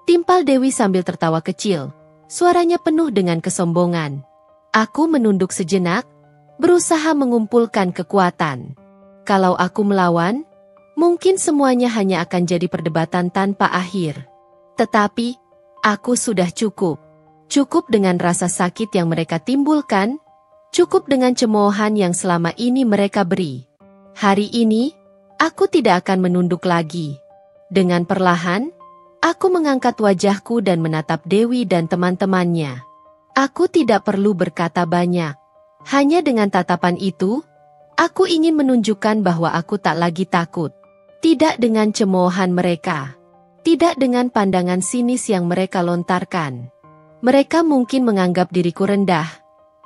Timpal Dewi sambil tertawa kecil. Suaranya penuh dengan kesombongan. Aku menunduk sejenak, berusaha mengumpulkan kekuatan. Kalau aku melawan, mungkin semuanya hanya akan jadi perdebatan tanpa akhir. Tetapi, aku sudah cukup. Cukup dengan rasa sakit yang mereka timbulkan, cukup dengan cemoohan yang selama ini mereka beri. Hari ini, aku tidak akan menunduk lagi. Dengan perlahan, aku mengangkat wajahku dan menatap Dewi dan teman-temannya. Aku tidak perlu berkata banyak. Hanya dengan tatapan itu, aku ingin menunjukkan bahwa aku tak lagi takut. Tidak dengan cemoohan mereka. Tidak dengan pandangan sinis yang mereka lontarkan. Mereka mungkin menganggap diriku rendah,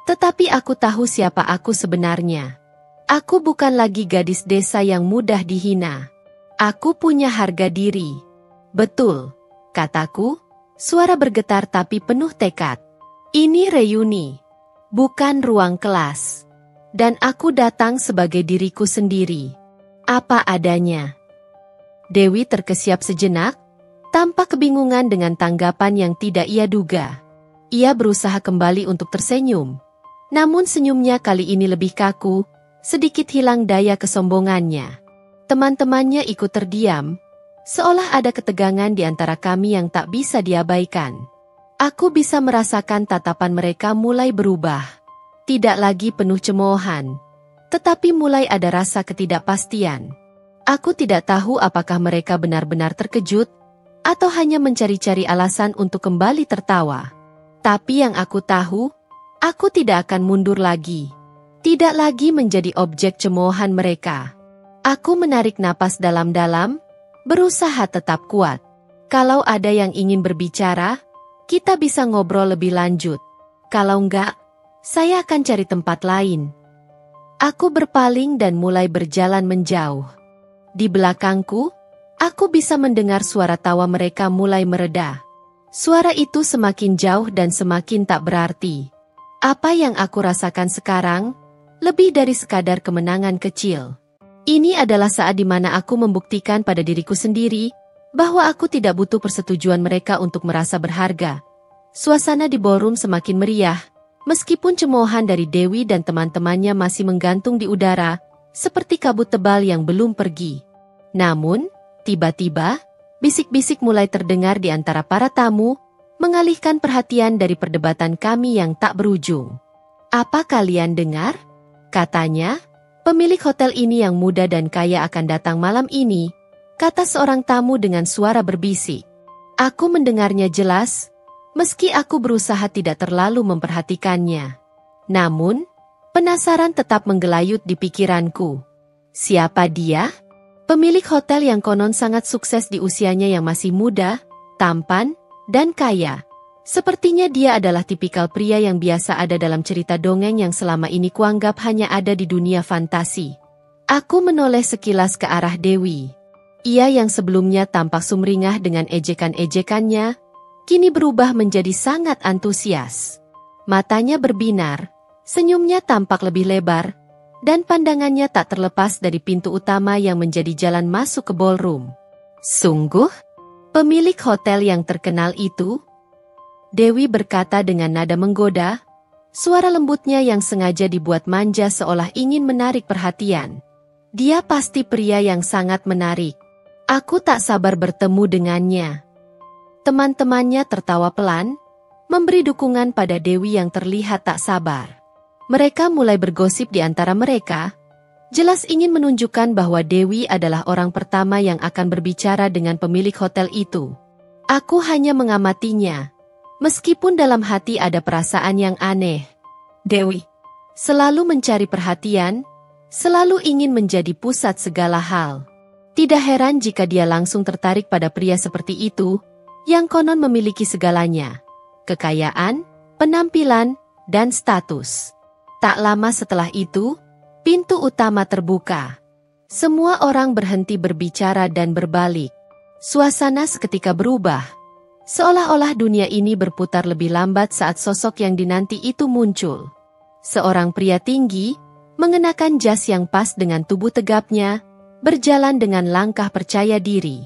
tetapi aku tahu siapa aku sebenarnya. Aku bukan lagi gadis desa yang mudah dihina. Aku punya harga diri. Betul, kataku, suara bergetar tapi penuh tekad. Ini reuni, bukan ruang kelas. Dan aku datang sebagai diriku sendiri. Apa adanya. Dewi terkesiap sejenak, tampak kebingungan dengan tanggapan yang tidak ia duga. Ia berusaha kembali untuk tersenyum. Namun senyumnya kali ini lebih kaku, sedikit hilang daya kesombongannya. Teman-temannya ikut terdiam, Seolah ada ketegangan di antara kami yang tak bisa diabaikan. Aku bisa merasakan tatapan mereka mulai berubah. Tidak lagi penuh cemoohan, tetapi mulai ada rasa ketidakpastian. Aku tidak tahu apakah mereka benar-benar terkejut, atau hanya mencari-cari alasan untuk kembali tertawa. Tapi yang aku tahu, aku tidak akan mundur lagi. Tidak lagi menjadi objek cemoohan mereka. Aku menarik napas dalam-dalam, berusaha tetap kuat. Kalau ada yang ingin berbicara, kita bisa ngobrol lebih lanjut. Kalau enggak, saya akan cari tempat lain. Aku berpaling dan mulai berjalan menjauh. Di belakangku, aku bisa mendengar suara tawa mereka mulai mereda. Suara itu semakin jauh dan semakin tak berarti. Apa yang aku rasakan sekarang, lebih dari sekadar kemenangan kecil. Ini adalah saat di mana aku membuktikan pada diriku sendiri bahwa aku tidak butuh persetujuan mereka untuk merasa berharga. Suasana di ballroom semakin meriah, meskipun cemoohan dari Dewi dan teman-temannya masih menggantung di udara, seperti kabut tebal yang belum pergi. Namun, tiba-tiba, bisik-bisik mulai terdengar di antara para tamu, mengalihkan perhatian dari perdebatan kami yang tak berujung. "Apa kalian dengar?" Katanya, "Pemilik hotel ini yang muda dan kaya akan datang malam ini," kata seorang tamu dengan suara berbisik. Aku mendengarnya jelas, meski aku berusaha tidak terlalu memperhatikannya. Namun, penasaran tetap menggelayut di pikiranku. Siapa dia? Pemilik hotel yang konon sangat sukses di usianya yang masih muda, tampan, dan kaya. Sepertinya dia adalah tipikal pria yang biasa ada dalam cerita dongeng yang selama ini kuanggap hanya ada di dunia fantasi. Aku menoleh sekilas ke arah Dewi. Ia yang sebelumnya tampak sumringah dengan ejekan-ejekannya, kini berubah menjadi sangat antusias. Matanya berbinar, senyumnya tampak lebih lebar, dan pandangannya tak terlepas dari pintu utama yang menjadi jalan masuk ke ballroom. "Sungguh? Pemilik hotel yang terkenal itu?" Dewi berkata dengan nada menggoda, suara lembutnya yang sengaja dibuat manja seolah ingin menarik perhatian. "Dia pasti pria yang sangat menarik. Aku tak sabar bertemu dengannya." Teman-temannya tertawa pelan, memberi dukungan pada Dewi yang terlihat tak sabar. Mereka mulai bergosip di antara mereka, jelas ingin menunjukkan bahwa Dewi adalah orang pertama yang akan berbicara dengan pemilik hotel itu. Aku hanya mengamatinya. Meskipun dalam hati ada perasaan yang aneh. Dewi selalu mencari perhatian, selalu ingin menjadi pusat segala hal. Tidak heran jika dia langsung tertarik pada pria seperti itu, yang konon memiliki segalanya. Kekayaan, penampilan, dan status. Tak lama setelah itu, pintu utama terbuka. Semua orang berhenti berbicara dan berbalik. Suasana seketika berubah. Seolah-olah dunia ini berputar lebih lambat saat sosok yang dinanti itu muncul. Seorang pria tinggi, mengenakan jas yang pas dengan tubuh tegapnya, berjalan dengan langkah percaya diri.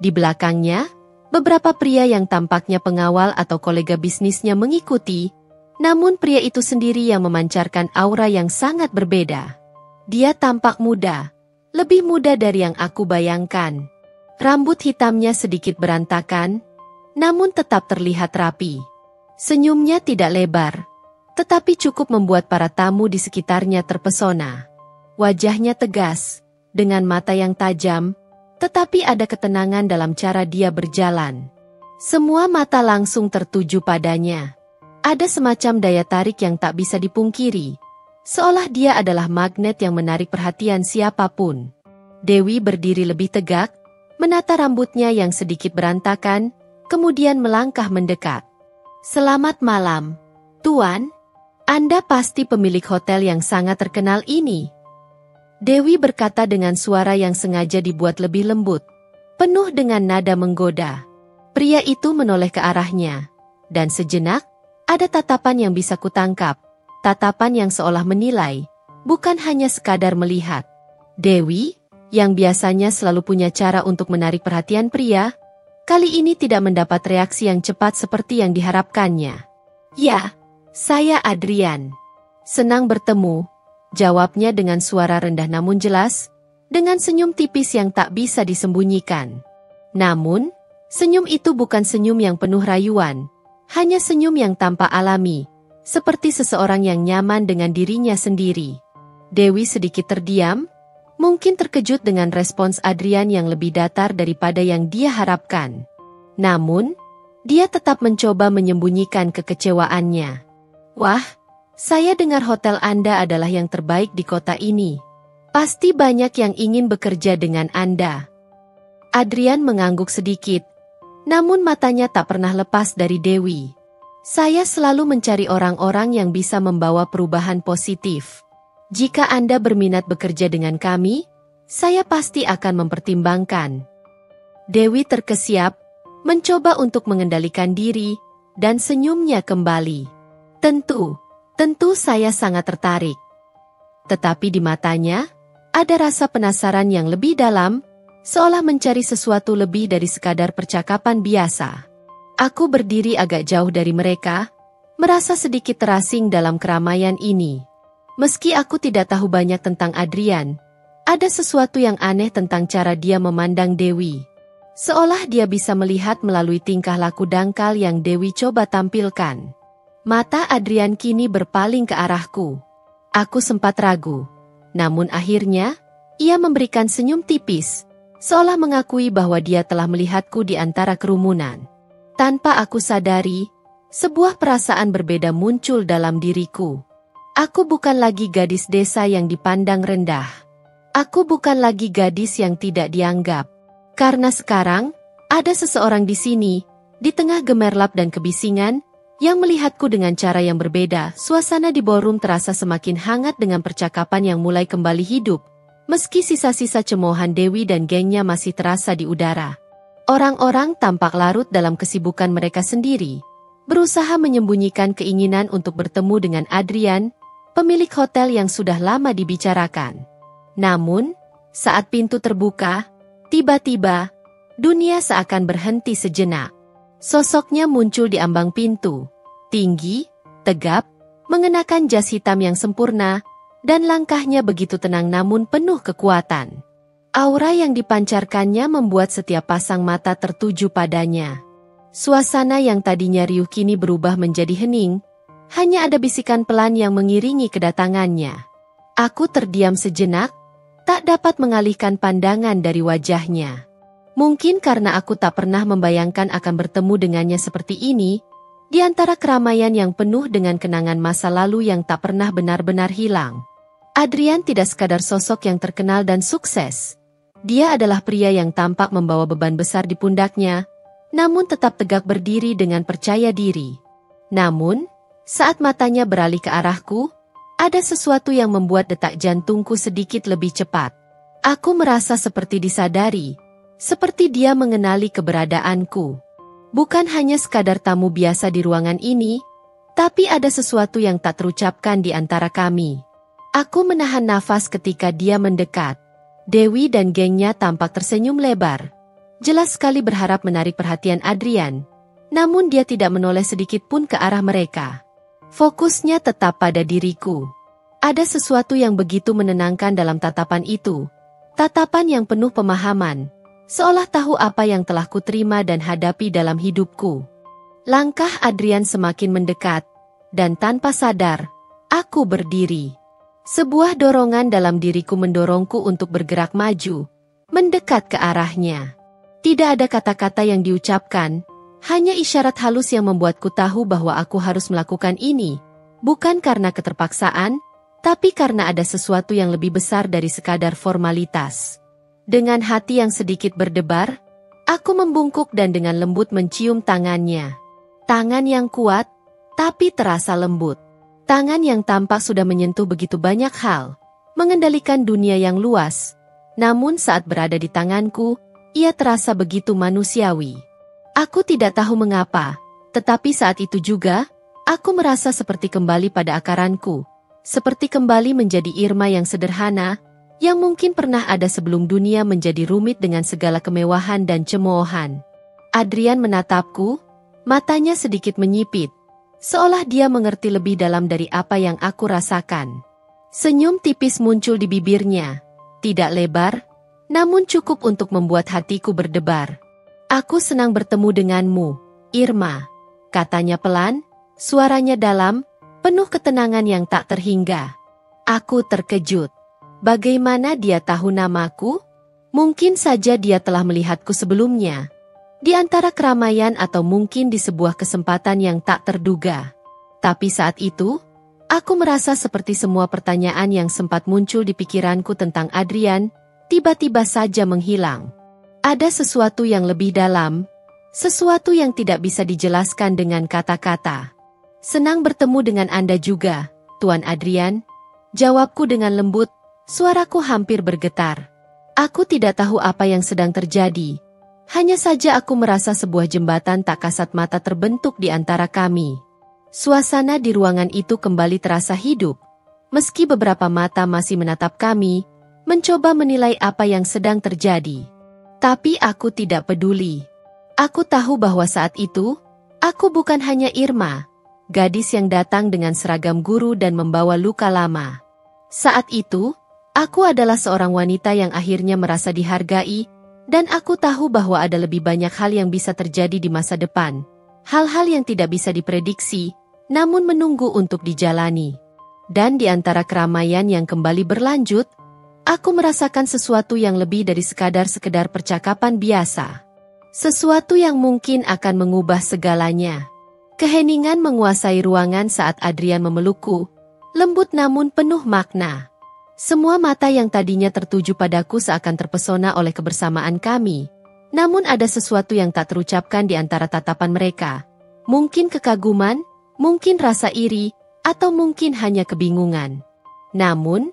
Di belakangnya, beberapa pria yang tampaknya pengawal atau kolega bisnisnya mengikuti, namun pria itu sendiri yang memancarkan aura yang sangat berbeda. Dia tampak muda, lebih muda dari yang aku bayangkan. Rambut hitamnya sedikit berantakan, namun tetap terlihat rapi. Senyumnya tidak lebar, tetapi cukup membuat para tamu di sekitarnya terpesona. Wajahnya tegas, dengan mata yang tajam, tetapi ada ketenangan dalam cara dia berjalan. Semua mata langsung tertuju padanya. Ada semacam daya tarik yang tak bisa dipungkiri, seolah dia adalah magnet yang menarik perhatian siapapun. Dewi berdiri lebih tegak, menata rambutnya yang sedikit berantakan, kemudian melangkah mendekat. "Selamat malam, Tuan. Anda pasti pemilik hotel yang sangat terkenal ini." Dewi berkata dengan suara yang sengaja dibuat lebih lembut, penuh dengan nada menggoda. Pria itu menoleh ke arahnya, dan sejenak, ada tatapan yang bisa kutangkap, tatapan yang seolah menilai, bukan hanya sekadar melihat. Dewi, yang biasanya selalu punya cara untuk menarik perhatian pria, kali ini tidak mendapat reaksi yang cepat seperti yang diharapkannya. "Ya, saya Adrian. Senang bertemu," jawabnya dengan suara rendah namun jelas, dengan senyum tipis yang tak bisa disembunyikan. Namun, senyum itu bukan senyum yang penuh rayuan, hanya senyum yang tampak alami, seperti seseorang yang nyaman dengan dirinya sendiri. Dewi sedikit terdiam, mungkin terkejut dengan respons Adrian yang lebih datar daripada yang dia harapkan. Namun, dia tetap mencoba menyembunyikan kekecewaannya. "Wah, saya dengar hotel Anda adalah yang terbaik di kota ini. Pasti banyak yang ingin bekerja dengan Anda." Adrian mengangguk sedikit, namun matanya tak pernah lepas dari Dewi. "Saya selalu mencari orang-orang yang bisa membawa perubahan positif. Jika Anda berminat bekerja dengan kami, saya pasti akan mempertimbangkan." Dewi terkesiap, mencoba untuk mengendalikan diri, dan senyumnya kembali. Tentu saya sangat tertarik." Tetapi di matanya, ada rasa penasaran yang lebih dalam, seolah mencari sesuatu lebih dari sekadar percakapan biasa. Aku berdiri agak jauh dari mereka, merasa sedikit terasing dalam keramaian ini. Meski aku tidak tahu banyak tentang Adrian, ada sesuatu yang aneh tentang cara dia memandang Dewi. Seolah dia bisa melihat melalui tingkah laku dangkal yang Dewi coba tampilkan. Mata Adrian kini berpaling ke arahku. Aku sempat ragu, namun akhirnya, ia memberikan senyum tipis, seolah mengakui bahwa dia telah melihatku di antara kerumunan. Tanpa aku sadari, sebuah perasaan berbeda muncul dalam diriku. Aku bukan lagi gadis desa yang dipandang rendah. Aku bukan lagi gadis yang tidak dianggap. Karena sekarang, ada seseorang di sini, di tengah gemerlap dan kebisingan, yang melihatku dengan cara yang berbeda. Suasana di ballroom terasa semakin hangat dengan percakapan yang mulai kembali hidup, meski sisa-sisa cemoohan Dewi dan gengnya masih terasa di udara. Orang-orang tampak larut dalam kesibukan mereka sendiri, berusaha menyembunyikan keinginan untuk bertemu dengan Adrian, pemilik hotel yang sudah lama dibicarakan. Namun, saat pintu terbuka, tiba-tiba, dunia seakan berhenti sejenak. Sosoknya muncul di ambang pintu, tinggi, tegap, mengenakan jas hitam yang sempurna, dan langkahnya begitu tenang namun penuh kekuatan. Aura yang dipancarkannya membuat setiap pasang mata tertuju padanya. Suasana yang tadinya riuh kini berubah menjadi hening, hanya ada bisikan pelan yang mengiringi kedatangannya. Aku terdiam sejenak, tak dapat mengalihkan pandangan dari wajahnya. Mungkin karena aku tak pernah membayangkan akan bertemu dengannya seperti ini, di antara keramaian yang penuh dengan kenangan masa lalu yang tak pernah benar-benar hilang. Adrian tidak sekadar sosok yang terkenal dan sukses. Dia adalah pria yang tampak membawa beban besar di pundaknya, namun tetap tegak berdiri dengan percaya diri. Namun, saat matanya beralih ke arahku, ada sesuatu yang membuat detak jantungku sedikit lebih cepat. Aku merasa seperti disadari, seperti dia mengenali keberadaanku. Bukan hanya sekadar tamu biasa di ruangan ini, tapi ada sesuatu yang tak terucapkan di antara kami. Aku menahan nafas ketika dia mendekat. Dewi dan gengnya tampak tersenyum lebar. Jelas sekali berharap menarik perhatian Adrian, namun dia tidak menoleh sedikit pun ke arah mereka. Fokusnya tetap pada diriku. Ada sesuatu yang begitu menenangkan dalam tatapan itu. Tatapan yang penuh pemahaman, seolah tahu apa yang telah kuterima dan hadapi dalam hidupku. Langkah Adrian semakin mendekat, dan tanpa sadar, aku berdiri. Sebuah dorongan dalam diriku mendorongku untuk bergerak maju, mendekat ke arahnya. Tidak ada kata-kata yang diucapkan, hanya isyarat halus yang membuatku tahu bahwa aku harus melakukan ini, bukan karena keterpaksaan, tapi karena ada sesuatu yang lebih besar dari sekadar formalitas. Dengan hati yang sedikit berdebar, aku membungkuk dan dengan lembut mencium tangannya. Tangan yang kuat, tapi terasa lembut. Tangan yang tampak sudah menyentuh begitu banyak hal, mengendalikan dunia yang luas. Namun saat berada di tanganku, ia terasa begitu manusiawi. Aku tidak tahu mengapa, tetapi saat itu juga, aku merasa seperti kembali pada akaranku. Seperti kembali menjadi Irma yang sederhana, yang mungkin pernah ada sebelum dunia menjadi rumit dengan segala kemewahan dan cemoohan. Adrian menatapku, matanya sedikit menyipit, seolah dia mengerti lebih dalam dari apa yang aku rasakan. Senyum tipis muncul di bibirnya, tidak lebar, namun cukup untuk membuat hatiku berdebar. Aku senang bertemu denganmu, Irma, katanya pelan, suaranya dalam, penuh ketenangan yang tak terhingga. Aku terkejut. Bagaimana dia tahu namaku? Mungkin saja dia telah melihatku sebelumnya. Di antara keramaian atau mungkin di sebuah kesempatan yang tak terduga. Tapi saat itu, aku merasa seperti semua pertanyaan yang sempat muncul di pikiranku tentang Adrian, tiba-tiba saja menghilang. Ada sesuatu yang lebih dalam, sesuatu yang tidak bisa dijelaskan dengan kata-kata. Senang bertemu dengan Anda juga, Tuan Adrian. Jawabku dengan lembut, suaraku hampir bergetar. Aku tidak tahu apa yang sedang terjadi. Hanya saja aku merasa sebuah jembatan tak kasat mata terbentuk di antara kami. Suasana di ruangan itu kembali terasa hidup. Meski beberapa mata masih menatap kami, mencoba menilai apa yang sedang terjadi. Tapi aku tidak peduli. Aku tahu bahwa saat itu, aku bukan hanya Irma, gadis yang datang dengan seragam guru dan membawa luka lama. Saat itu, aku adalah seorang wanita yang akhirnya merasa dihargai, dan aku tahu bahwa ada lebih banyak hal yang bisa terjadi di masa depan. Hal-hal yang tidak bisa diprediksi, namun menunggu untuk dijalani. Dan di antara keramaian yang kembali berlanjut, aku merasakan sesuatu yang lebih dari sekedar percakapan biasa. Sesuatu yang mungkin akan mengubah segalanya. Keheningan menguasai ruangan saat Adrian memelukku, lembut namun penuh makna. Semua mata yang tadinya tertuju padaku seakan terpesona oleh kebersamaan kami. Namun ada sesuatu yang tak terucapkan di antara tatapan mereka. Mungkin kekaguman, mungkin rasa iri, atau mungkin hanya kebingungan. Namun,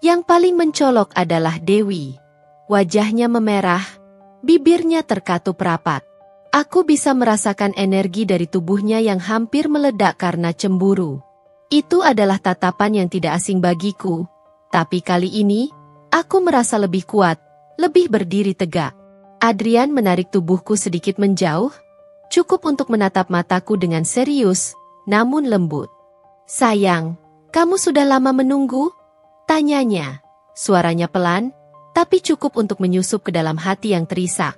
yang paling mencolok adalah Dewi. Wajahnya memerah, bibirnya terkatup rapat. Aku bisa merasakan energi dari tubuhnya yang hampir meledak karena cemburu. Itu adalah tatapan yang tidak asing bagiku. Tapi kali ini, aku merasa lebih kuat, lebih berdiri tegak. Adrian menarik tubuhku sedikit menjauh, cukup untuk menatap mataku dengan serius, namun lembut. Sayang, kamu sudah lama menunggu? Tanyanya, suaranya pelan, tapi cukup untuk menyusup ke dalam hati yang terisak.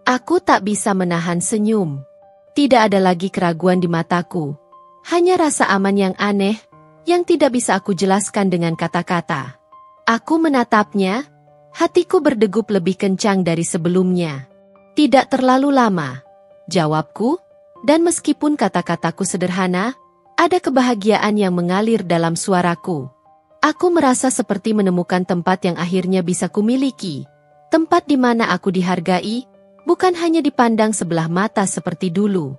Aku tak bisa menahan senyum. Tidak ada lagi keraguan di mataku. Hanya rasa aman yang aneh, yang tidak bisa aku jelaskan dengan kata-kata. Aku menatapnya, hatiku berdegup lebih kencang dari sebelumnya. Tidak terlalu lama, jawabku, dan meskipun kata-kataku sederhana, ada kebahagiaan yang mengalir dalam suaraku. Aku merasa seperti menemukan tempat yang akhirnya bisa kumiliki. Tempat di mana aku dihargai, bukan hanya dipandang sebelah mata seperti dulu.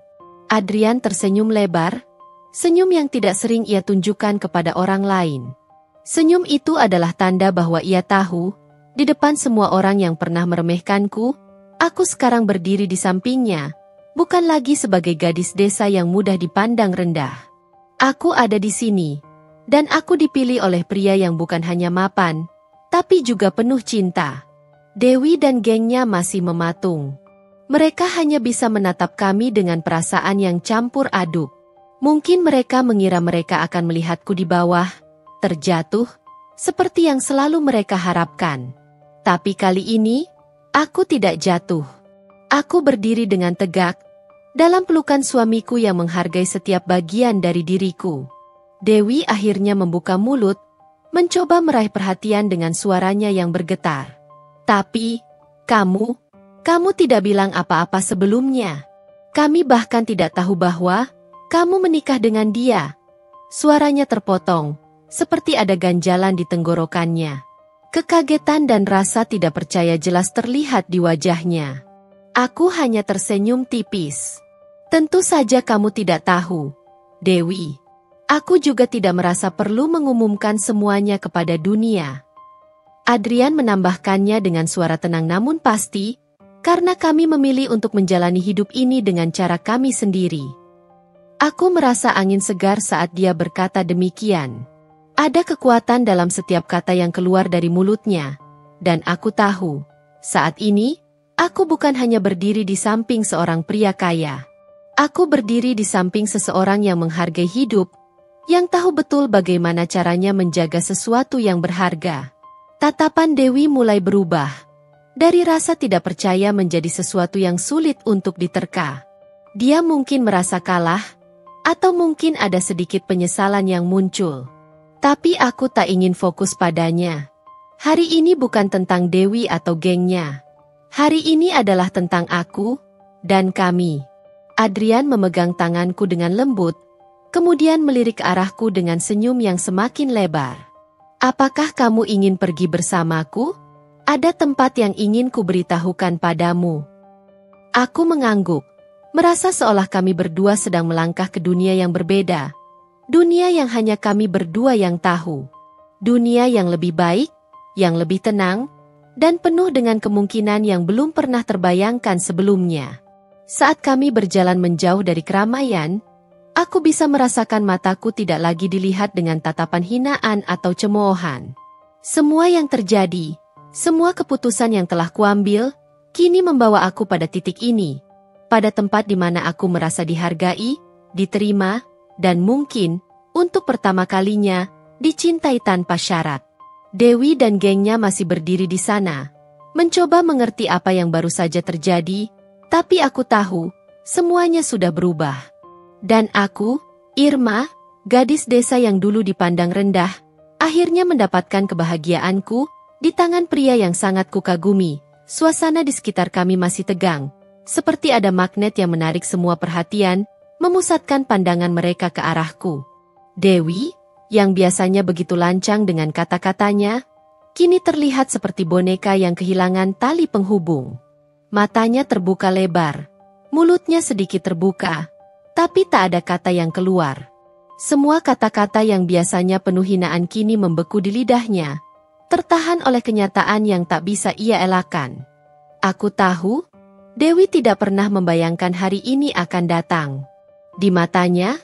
Adrian tersenyum lebar, senyum yang tidak sering ia tunjukkan kepada orang lain. Senyum itu adalah tanda bahwa ia tahu, di depan semua orang yang pernah meremehkanku, aku sekarang berdiri di sampingnya, bukan lagi sebagai gadis desa yang mudah dipandang rendah. Aku ada di sini. Dan aku dipilih oleh pria yang bukan hanya mapan, tapi juga penuh cinta. Dewi dan gengnya masih mematung. Mereka hanya bisa menatap kami dengan perasaan yang campur aduk. Mungkin mereka mengira mereka akan melihatku di bawah, terjatuh, seperti yang selalu mereka harapkan. Tapi kali ini, aku tidak jatuh. Aku berdiri dengan tegak, dalam pelukan suamiku yang menghargai setiap bagian dari diriku. Dewi akhirnya membuka mulut, mencoba meraih perhatian dengan suaranya yang bergetar. Tapi, kamu tidak bilang apa-apa sebelumnya. Kami bahkan tidak tahu bahwa kamu menikah dengan dia. Suaranya terpotong, seperti ada ganjalan di tenggorokannya. Kekagetan dan rasa tidak percaya jelas terlihat di wajahnya. Aku hanya tersenyum tipis. Tentu saja kamu tidak tahu, Dewi. Aku juga tidak merasa perlu mengumumkan semuanya kepada dunia. Adrian menambahkannya dengan suara tenang namun pasti, karena kami memilih untuk menjalani hidup ini dengan cara kami sendiri. Aku merasa angin segar saat dia berkata demikian. Ada kekuatan dalam setiap kata yang keluar dari mulutnya, dan aku tahu, saat ini, aku bukan hanya berdiri di samping seorang pria kaya. Aku berdiri di samping seseorang yang menghargai hidup, yang tahu betul bagaimana caranya menjaga sesuatu yang berharga. Tatapan Dewi mulai berubah. Dari rasa tidak percaya menjadi sesuatu yang sulit untuk diterka. Dia mungkin merasa kalah, atau mungkin ada sedikit penyesalan yang muncul. Tapi aku tak ingin fokus padanya. Hari ini bukan tentang Dewi atau gengnya. Hari ini adalah tentang aku dan kami. Adrian memegang tanganku dengan lembut, kemudian melirik ke arahku dengan senyum yang semakin lebar. Apakah kamu ingin pergi bersamaku? Ada tempat yang ingin kuberitahukan padamu. Aku mengangguk, merasa seolah kami berdua sedang melangkah ke dunia yang berbeda. Dunia yang hanya kami berdua yang tahu. Dunia yang lebih baik, yang lebih tenang, dan penuh dengan kemungkinan yang belum pernah terbayangkan sebelumnya. Saat kami berjalan menjauh dari keramaian, aku bisa merasakan mataku tidak lagi dilihat dengan tatapan hinaan atau cemoohan. Semua yang terjadi, semua keputusan yang telah kuambil, kini membawa aku pada titik ini. Pada tempat di mana aku merasa dihargai, diterima, dan mungkin, untuk pertama kalinya, dicintai tanpa syarat. Dewi dan gengnya masih berdiri di sana, mencoba mengerti apa yang baru saja terjadi, tapi aku tahu, semuanya sudah berubah. Dan aku, Irma, gadis desa yang dulu dipandang rendah, akhirnya mendapatkan kebahagiaanku di tangan pria yang sangat kukagumi. Suasana di sekitar kami masih tegang, seperti ada magnet yang menarik semua perhatian, memusatkan pandangan mereka ke arahku. Dewi, yang biasanya begitu lancang dengan kata-katanya, kini terlihat seperti boneka yang kehilangan tali penghubung. Matanya terbuka lebar, mulutnya sedikit terbuka, tapi tak ada kata yang keluar. Semua kata-kata yang biasanya penuh hinaan kini membeku di lidahnya, tertahan oleh kenyataan yang tak bisa ia elakkan. Aku tahu, Dewi tidak pernah membayangkan hari ini akan datang. Di matanya,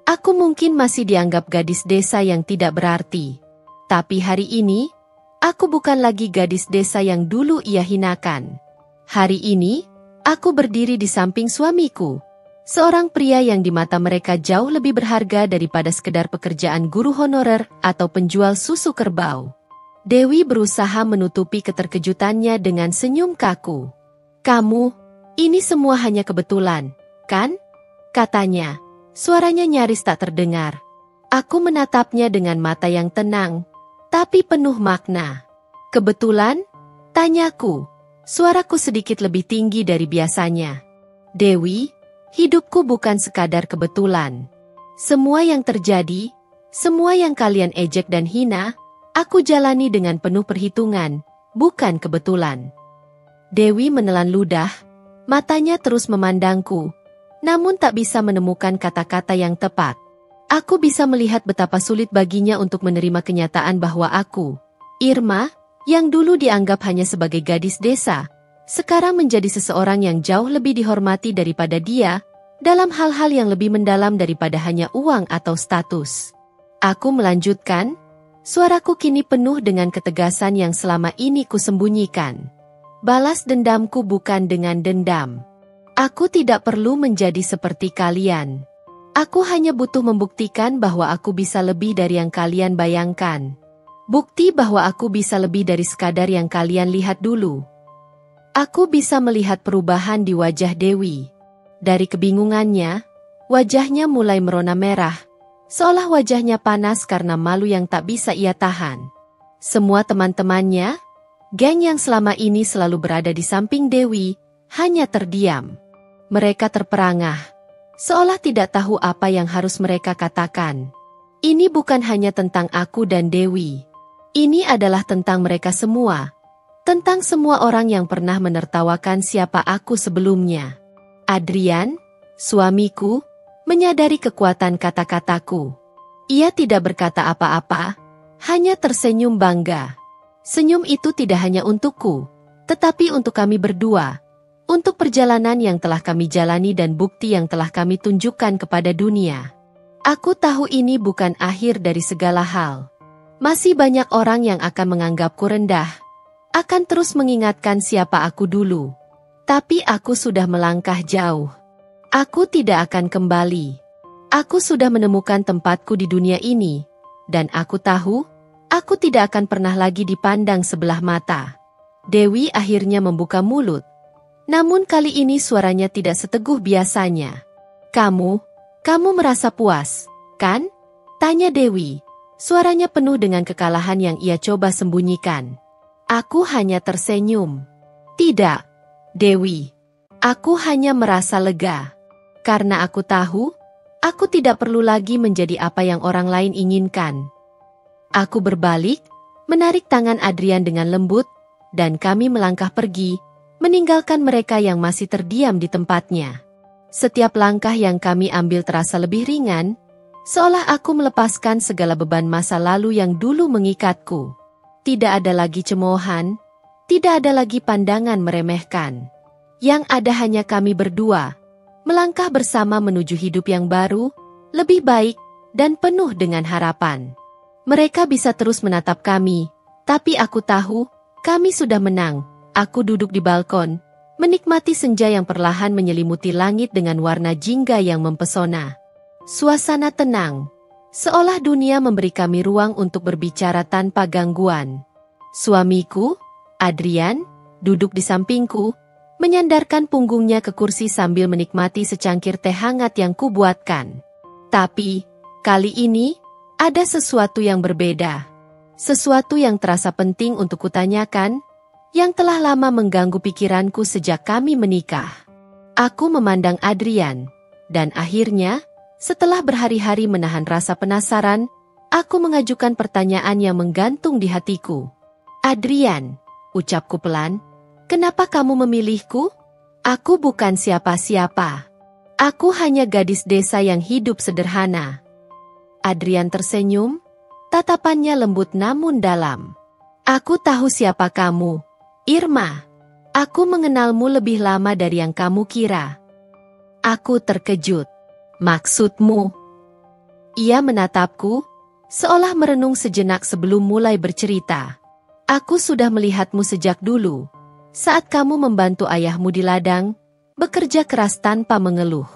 aku mungkin masih dianggap gadis desa yang tidak berarti. Tapi hari ini, aku bukan lagi gadis desa yang dulu ia hinakan. Hari ini, aku berdiri di samping suamiku. Seorang pria yang di mata mereka jauh lebih berharga daripada sekedar pekerjaan guru honorer atau penjual susu kerbau. Dewi berusaha menutupi keterkejutannya dengan senyum kaku. "Kamu, ini semua hanya kebetulan, kan?" katanya. Suaranya nyaris tak terdengar. Aku menatapnya dengan mata yang tenang, tapi penuh makna. "Kebetulan?" tanyaku. Suaraku sedikit lebih tinggi dari biasanya. "Dewi, hidupku bukan sekadar kebetulan. Semua yang terjadi, semua yang kalian ejek dan hina, aku jalani dengan penuh perhitungan, bukan kebetulan." Dewi menelan ludah, matanya terus memandangku, namun tak bisa menemukan kata-kata yang tepat. Aku bisa melihat betapa sulit baginya untuk menerima kenyataan bahwa aku, Irma, yang dulu dianggap hanya sebagai gadis desa, sekarang menjadi seseorang yang jauh lebih dihormati daripada dia, dalam hal-hal yang lebih mendalam daripada hanya uang atau status. Aku melanjutkan, suaraku kini penuh dengan ketegasan yang selama ini kusembunyikan. Balas dendamku bukan dengan dendam. Aku tidak perlu menjadi seperti kalian. Aku hanya butuh membuktikan bahwa aku bisa lebih dari yang kalian bayangkan. Bukti bahwa aku bisa lebih dari sekadar yang kalian lihat dulu. Aku bisa melihat perubahan di wajah Dewi. Dari kebingungannya, wajahnya mulai merona merah, seolah wajahnya panas karena malu yang tak bisa ia tahan. Semua teman-temannya, geng yang selama ini selalu berada di samping Dewi, hanya terdiam. Mereka terperangah, seolah tidak tahu apa yang harus mereka katakan. Ini bukan hanya tentang aku dan Dewi. Ini adalah tentang mereka semua. Tentang semua orang yang pernah menertawakan siapa aku sebelumnya. Adrian, suamiku, menyadari kekuatan kata-kataku. Ia tidak berkata apa-apa, hanya tersenyum bangga. Senyum itu tidak hanya untukku, tetapi untuk kami berdua. Untuk perjalanan yang telah kami jalani dan bukti yang telah kami tunjukkan kepada dunia. Aku tahu ini bukan akhir dari segala hal. Masih banyak orang yang akan menganggapku rendah, akan terus mengingatkan siapa aku dulu. Tapi aku sudah melangkah jauh. Aku tidak akan kembali. Aku sudah menemukan tempatku di dunia ini, dan aku tahu, aku tidak akan pernah lagi dipandang sebelah mata. Dewi akhirnya membuka mulut. Namun kali ini suaranya tidak seteguh biasanya. Kamu merasa puas, kan? Tanya Dewi. Suaranya penuh dengan kekalahan yang ia coba sembunyikan. Aku hanya tersenyum. Tidak, Dewi. Aku hanya merasa lega. Karena aku tahu, aku tidak perlu lagi menjadi apa yang orang lain inginkan. Aku berbalik, menarik tangan Adrian dengan lembut, dan kami melangkah pergi, meninggalkan mereka yang masih terdiam di tempatnya. Setiap langkah yang kami ambil terasa lebih ringan, seolah aku melepaskan segala beban masa lalu yang dulu mengikatku. Tidak ada lagi cemoohan, tidak ada lagi pandangan meremehkan. Yang ada hanya kami berdua, melangkah bersama menuju hidup yang baru, lebih baik, dan penuh dengan harapan. Mereka bisa terus menatap kami, tapi aku tahu, kami sudah menang. Aku duduk di balkon, menikmati senja yang perlahan menyelimuti langit dengan warna jingga yang mempesona. Suasana tenang, seolah dunia memberi kami ruang untuk berbicara tanpa gangguan. Suamiku, Adrian, duduk di sampingku, menyandarkan punggungnya ke kursi sambil menikmati secangkir teh hangat yang kubuatkan. Tapi, kali ini, ada sesuatu yang berbeda. Sesuatu yang terasa penting untuk kutanyakan, yang telah lama mengganggu pikiranku sejak kami menikah. Aku memandang Adrian, dan akhirnya, setelah berhari-hari menahan rasa penasaran, aku mengajukan pertanyaan yang menggantung di hatiku. Adrian, ucapku pelan, kenapa kamu memilihku? Aku bukan siapa-siapa. Aku hanya gadis desa yang hidup sederhana. Adrian tersenyum, tatapannya lembut namun dalam. Aku tahu siapa kamu, Irma. Aku mengenalmu lebih lama dari yang kamu kira. Aku terkejut. Maksudmu? Ia menatapku, seolah merenung sejenak sebelum mulai bercerita. Aku sudah melihatmu sejak dulu, saat kamu membantu ayahmu di ladang, bekerja keras tanpa mengeluh.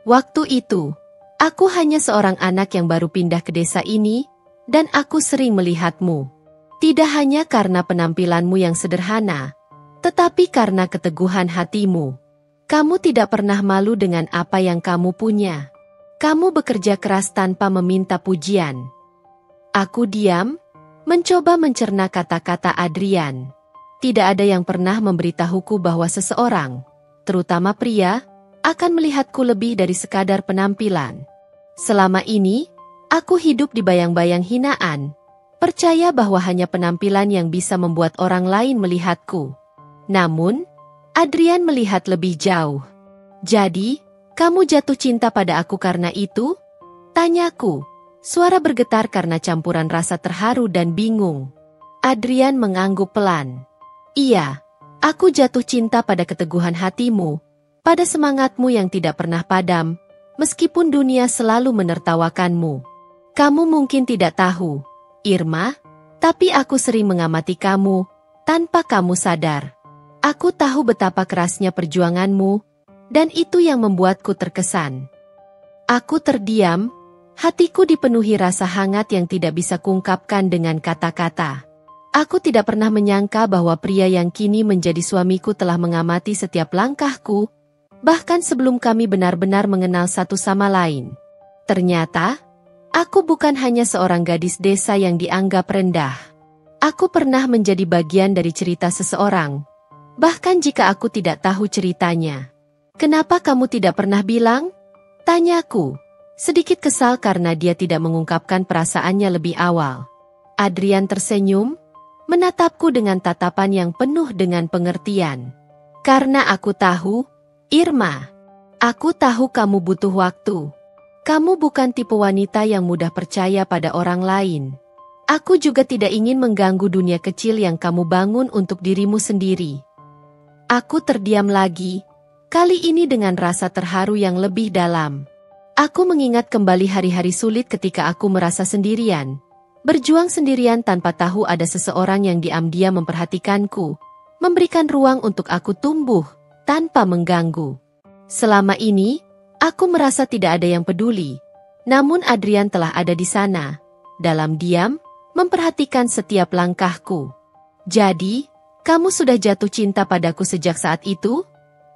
Waktu itu, aku hanya seorang anak yang baru pindah ke desa ini, dan aku sering melihatmu. Tidak hanya karena penampilanmu yang sederhana, tetapi karena keteguhan hatimu. Kamu tidak pernah malu dengan apa yang kamu punya. Kamu bekerja keras tanpa meminta pujian. Aku diam, mencoba mencerna kata-kata Adrian. Tidak ada yang pernah memberitahuku bahwa seseorang, terutama pria, akan melihatku lebih dari sekadar penampilan. Selama ini, aku hidup di bayang-bayang hinaan, percaya bahwa hanya penampilan yang bisa membuat orang lain melihatku. Namun, Adrian melihat lebih jauh. Jadi, kamu jatuh cinta pada aku karena itu? Tanyaku, suara bergetar karena campuran rasa terharu dan bingung. Adrian mengangguk pelan. Iya, aku jatuh cinta pada keteguhan hatimu, pada semangatmu yang tidak pernah padam, meskipun dunia selalu menertawakanmu. Kamu mungkin tidak tahu, Irma, tapi aku sering mengamati kamu, tanpa kamu sadar. Aku tahu betapa kerasnya perjuanganmu, dan itu yang membuatku terkesan. Aku terdiam, hatiku dipenuhi rasa hangat yang tidak bisa kuungkapkan dengan kata-kata. Aku tidak pernah menyangka bahwa pria yang kini menjadi suamiku telah mengamati setiap langkahku, bahkan sebelum kami benar-benar mengenal satu sama lain. Ternyata, aku bukan hanya seorang gadis desa yang dianggap rendah. Aku pernah menjadi bagian dari cerita seseorang, bahkan jika aku tidak tahu ceritanya. Kenapa kamu tidak pernah bilang? Tanyaku, sedikit kesal karena dia tidak mengungkapkan perasaannya lebih awal. Adrian tersenyum, menatapku dengan tatapan yang penuh dengan pengertian. Karena aku tahu, Irma, aku tahu kamu butuh waktu. Kamu bukan tipe wanita yang mudah percaya pada orang lain. Aku juga tidak ingin mengganggu dunia kecil yang kamu bangun untuk dirimu sendiri. Aku terdiam lagi, kali ini dengan rasa terharu yang lebih dalam. Aku mengingat kembali hari-hari sulit ketika aku merasa sendirian. Berjuang sendirian tanpa tahu ada seseorang yang diam-diam memperhatikanku, memberikan ruang untuk aku tumbuh, tanpa mengganggu. Selama ini, aku merasa tidak ada yang peduli, namun Adrian telah ada di sana, dalam diam, memperhatikan setiap langkahku. Jadi, Kamu sudah jatuh cinta padaku sejak saat itu?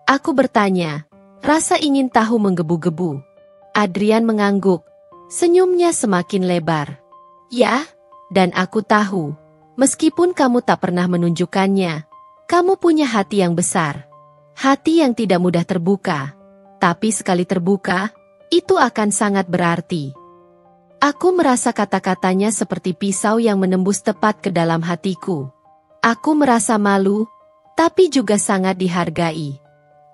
Aku bertanya, rasa ingin tahu menggebu-gebu. Adrian mengangguk, senyumnya semakin lebar. Ya, dan aku tahu, meskipun kamu tak pernah menunjukkannya, kamu punya hati yang besar. Hati yang tidak mudah terbuka, tapi sekali terbuka, itu akan sangat berarti. Aku merasa kata-katanya seperti pisau yang menembus tepat ke dalam hatiku. Aku merasa malu, tapi juga sangat dihargai.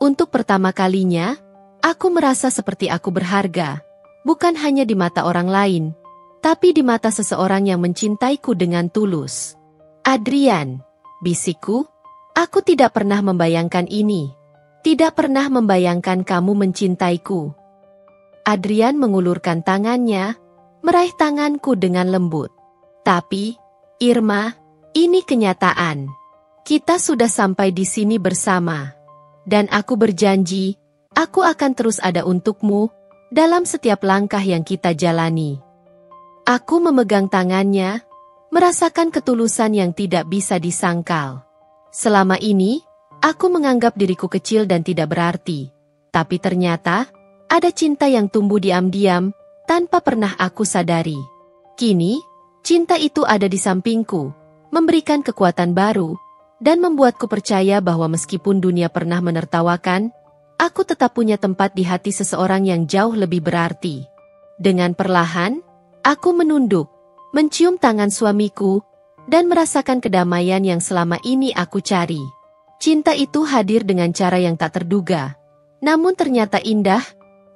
Untuk pertama kalinya, aku merasa seperti aku berharga, bukan hanya di mata orang lain, tapi di mata seseorang yang mencintaiku dengan tulus. Adrian, bisikku, aku tidak pernah membayangkan ini. Tidak pernah membayangkan kamu mencintaiku. Adrian mengulurkan tangannya, meraih tanganku dengan lembut. Tapi, Irma, ini kenyataan. Kita sudah sampai di sini bersama. Dan aku berjanji, aku akan terus ada untukmu dalam setiap langkah yang kita jalani. Aku memegang tangannya, merasakan ketulusan yang tidak bisa disangkal. Selama ini, aku menganggap diriku kecil dan tidak berarti. Tapi ternyata, ada cinta yang tumbuh diam-diam, tanpa pernah aku sadari. Kini, cinta itu ada di sampingku, memberikan kekuatan baru, dan membuatku percaya bahwa meskipun dunia pernah menertawakan, aku tetap punya tempat di hati seseorang yang jauh lebih berarti. Dengan perlahan, aku menunduk, mencium tangan suamiku, dan merasakan kedamaian yang selama ini aku cari. Cinta itu hadir dengan cara yang tak terduga, namun ternyata indah,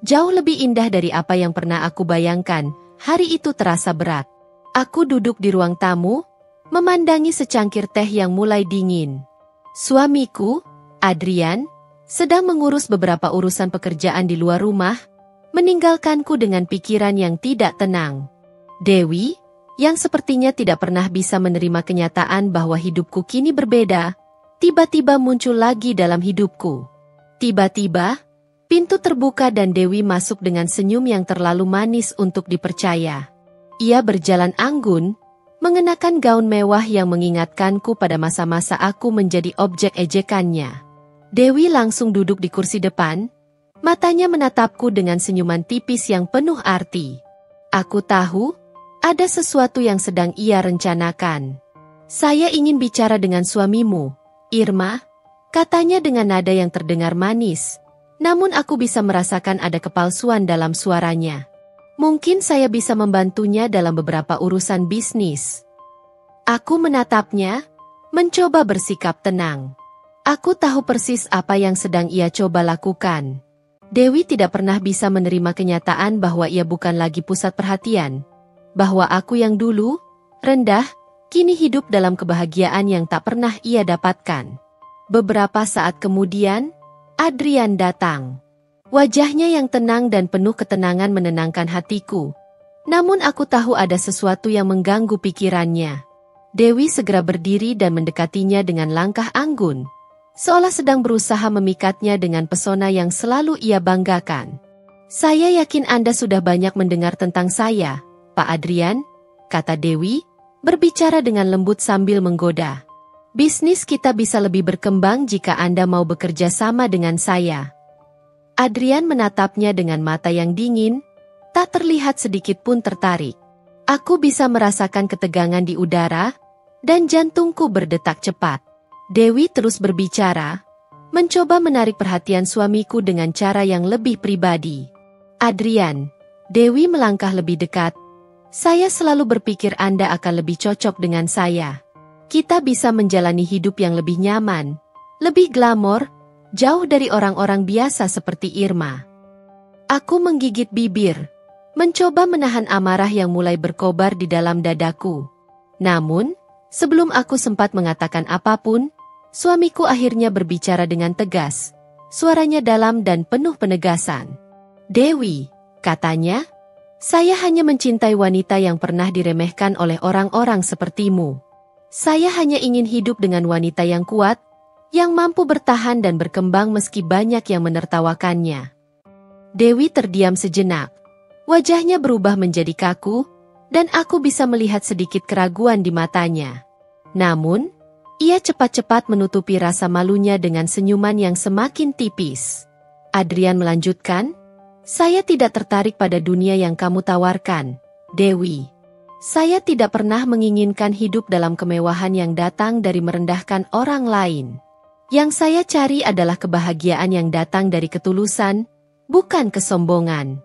jauh lebih indah dari apa yang pernah aku bayangkan. Hari itu terasa berat. Aku duduk di ruang tamu, memandangi secangkir teh yang mulai dingin. Suamiku, Adrian, sedang mengurus beberapa urusan pekerjaan di luar rumah, meninggalkanku dengan pikiran yang tidak tenang. Dewi, yang sepertinya tidak pernah bisa menerima kenyataan bahwa hidupku kini berbeda, tiba-tiba muncul lagi dalam hidupku. Tiba-tiba, pintu terbuka dan Dewi masuk dengan senyum yang terlalu manis untuk dipercaya. Ia berjalan anggun, mengenakan gaun mewah yang mengingatkanku pada masa-masa aku menjadi objek ejekannya. Dewi langsung duduk di kursi depan, matanya menatapku dengan senyuman tipis yang penuh arti. Aku tahu, ada sesuatu yang sedang ia rencanakan. Saya ingin bicara dengan suamimu, Irma, katanya dengan nada yang terdengar manis, namun aku bisa merasakan ada kepalsuan dalam suaranya. Mungkin saya bisa membantunya dalam beberapa urusan bisnis. Aku menatapnya, mencoba bersikap tenang. Aku tahu persis apa yang sedang ia coba lakukan. Dewi tidak pernah bisa menerima kenyataan bahwa ia bukan lagi pusat perhatian. Bahwa aku yang dulu, rendah, kini hidup dalam kebahagiaan yang tak pernah ia dapatkan. Beberapa saat kemudian, Adrian datang. Wajahnya yang tenang dan penuh ketenangan menenangkan hatiku. Namun aku tahu ada sesuatu yang mengganggu pikirannya. Dewi segera berdiri dan mendekatinya dengan langkah anggun, seolah sedang berusaha memikatnya dengan pesona yang selalu ia banggakan. Saya yakin Anda sudah banyak mendengar tentang saya, Pak Adrian, kata Dewi, berbicara dengan lembut sambil menggoda. Bisnis kita bisa lebih berkembang jika Anda mau bekerja sama dengan saya. Adrian menatapnya dengan mata yang dingin, tak terlihat sedikit pun tertarik. Aku bisa merasakan ketegangan di udara, dan jantungku berdetak cepat. Dewi terus berbicara, mencoba menarik perhatian suamiku dengan cara yang lebih pribadi. Adrian, Dewi melangkah lebih dekat. Saya selalu berpikir Anda akan lebih cocok dengan saya. Kita bisa menjalani hidup yang lebih nyaman, lebih glamor, jauh dari orang-orang biasa seperti Irma. Aku menggigit bibir, mencoba menahan amarah yang mulai berkobar di dalam dadaku. Namun, sebelum aku sempat mengatakan apapun, suamiku akhirnya berbicara dengan tegas. Suaranya dalam dan penuh penegasan. Dewi, katanya, saya hanya mencintai wanita yang pernah diremehkan oleh orang-orang sepertimu. Saya hanya ingin hidup dengan wanita yang kuat, yang mampu bertahan dan berkembang meski banyak yang menertawakannya. Dewi terdiam sejenak. Wajahnya berubah menjadi kaku, dan aku bisa melihat sedikit keraguan di matanya. Namun, Ia cepat-cepat menutupi rasa malunya dengan senyuman yang semakin tipis. Adrian melanjutkan, "Saya tidak tertarik pada dunia yang kamu tawarkan, Dewi. Saya tidak pernah menginginkan hidup dalam kemewahan yang datang dari merendahkan orang lain. Yang saya cari adalah kebahagiaan yang datang dari ketulusan, bukan kesombongan."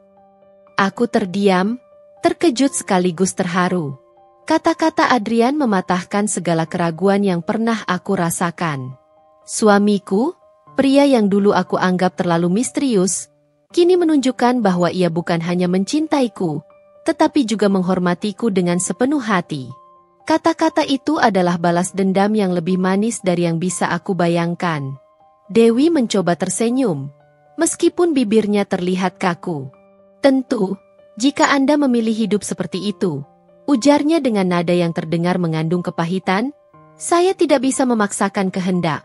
Aku terdiam, terkejut sekaligus terharu. Kata-kata Adrian mematahkan segala keraguan yang pernah aku rasakan. Suamiku, pria yang dulu aku anggap terlalu misterius, kini menunjukkan bahwa ia bukan hanya mencintaiku, tetapi juga menghormatiku dengan sepenuh hati. Kata-kata itu adalah balas dendam yang lebih manis dari yang bisa aku bayangkan. Dewi mencoba tersenyum, meskipun bibirnya terlihat kaku. "Tentu, jika Anda memilih hidup seperti itu," ujarnya dengan nada yang terdengar mengandung kepahitan, "saya tidak bisa memaksakan kehendak."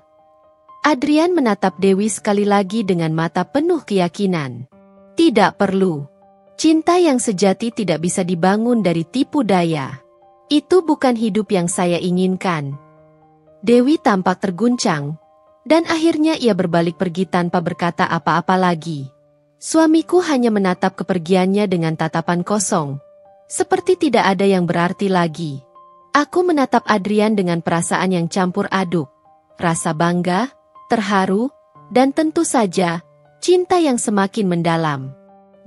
Adrian menatap Dewi sekali lagi dengan mata penuh keyakinan. "Tidak perlu. Cinta yang sejati tidak bisa dibangun dari tipu daya. Itu bukan hidup yang saya inginkan." Dewi tampak terguncang, dan akhirnya ia berbalik pergi tanpa berkata apa-apa lagi. Suamiku hanya menatap kepergiannya dengan tatapan kosong, seperti tidak ada yang berarti lagi. Aku menatap Adrian dengan perasaan yang campur aduk, rasa bangga, terharu, dan tentu saja, cinta yang semakin mendalam.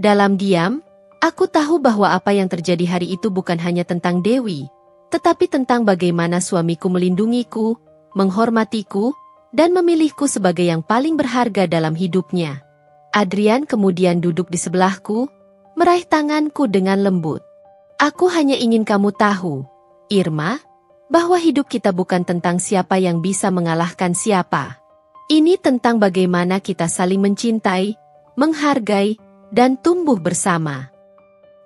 Dalam diam, aku tahu bahwa apa yang terjadi hari itu bukan hanya tentang Dewi, tetapi tentang bagaimana suamiku melindungiku, menghormatiku, dan memilihku sebagai yang paling berharga dalam hidupnya. Adrian kemudian duduk di sebelahku, meraih tanganku dengan lembut. "Aku hanya ingin kamu tahu, Irma, bahwa hidup kita bukan tentang siapa yang bisa mengalahkan siapa. Ini tentang bagaimana kita saling mencintai, menghargai, dan tumbuh bersama."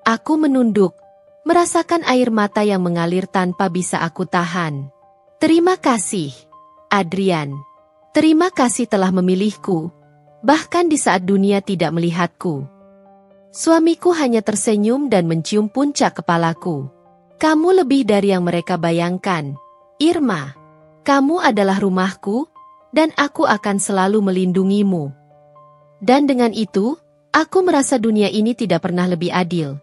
Aku menunduk, merasakan air mata yang mengalir tanpa bisa aku tahan. "Terima kasih, Adrian. Terima kasih telah memilihku, bahkan di saat dunia tidak melihatku." Suamiku hanya tersenyum dan mencium puncak kepalaku. "Kamu lebih dari yang mereka bayangkan, Irma. Kamu adalah rumahku, dan aku akan selalu melindungimu." Dan dengan itu, aku merasa dunia ini tidak pernah lebih adil.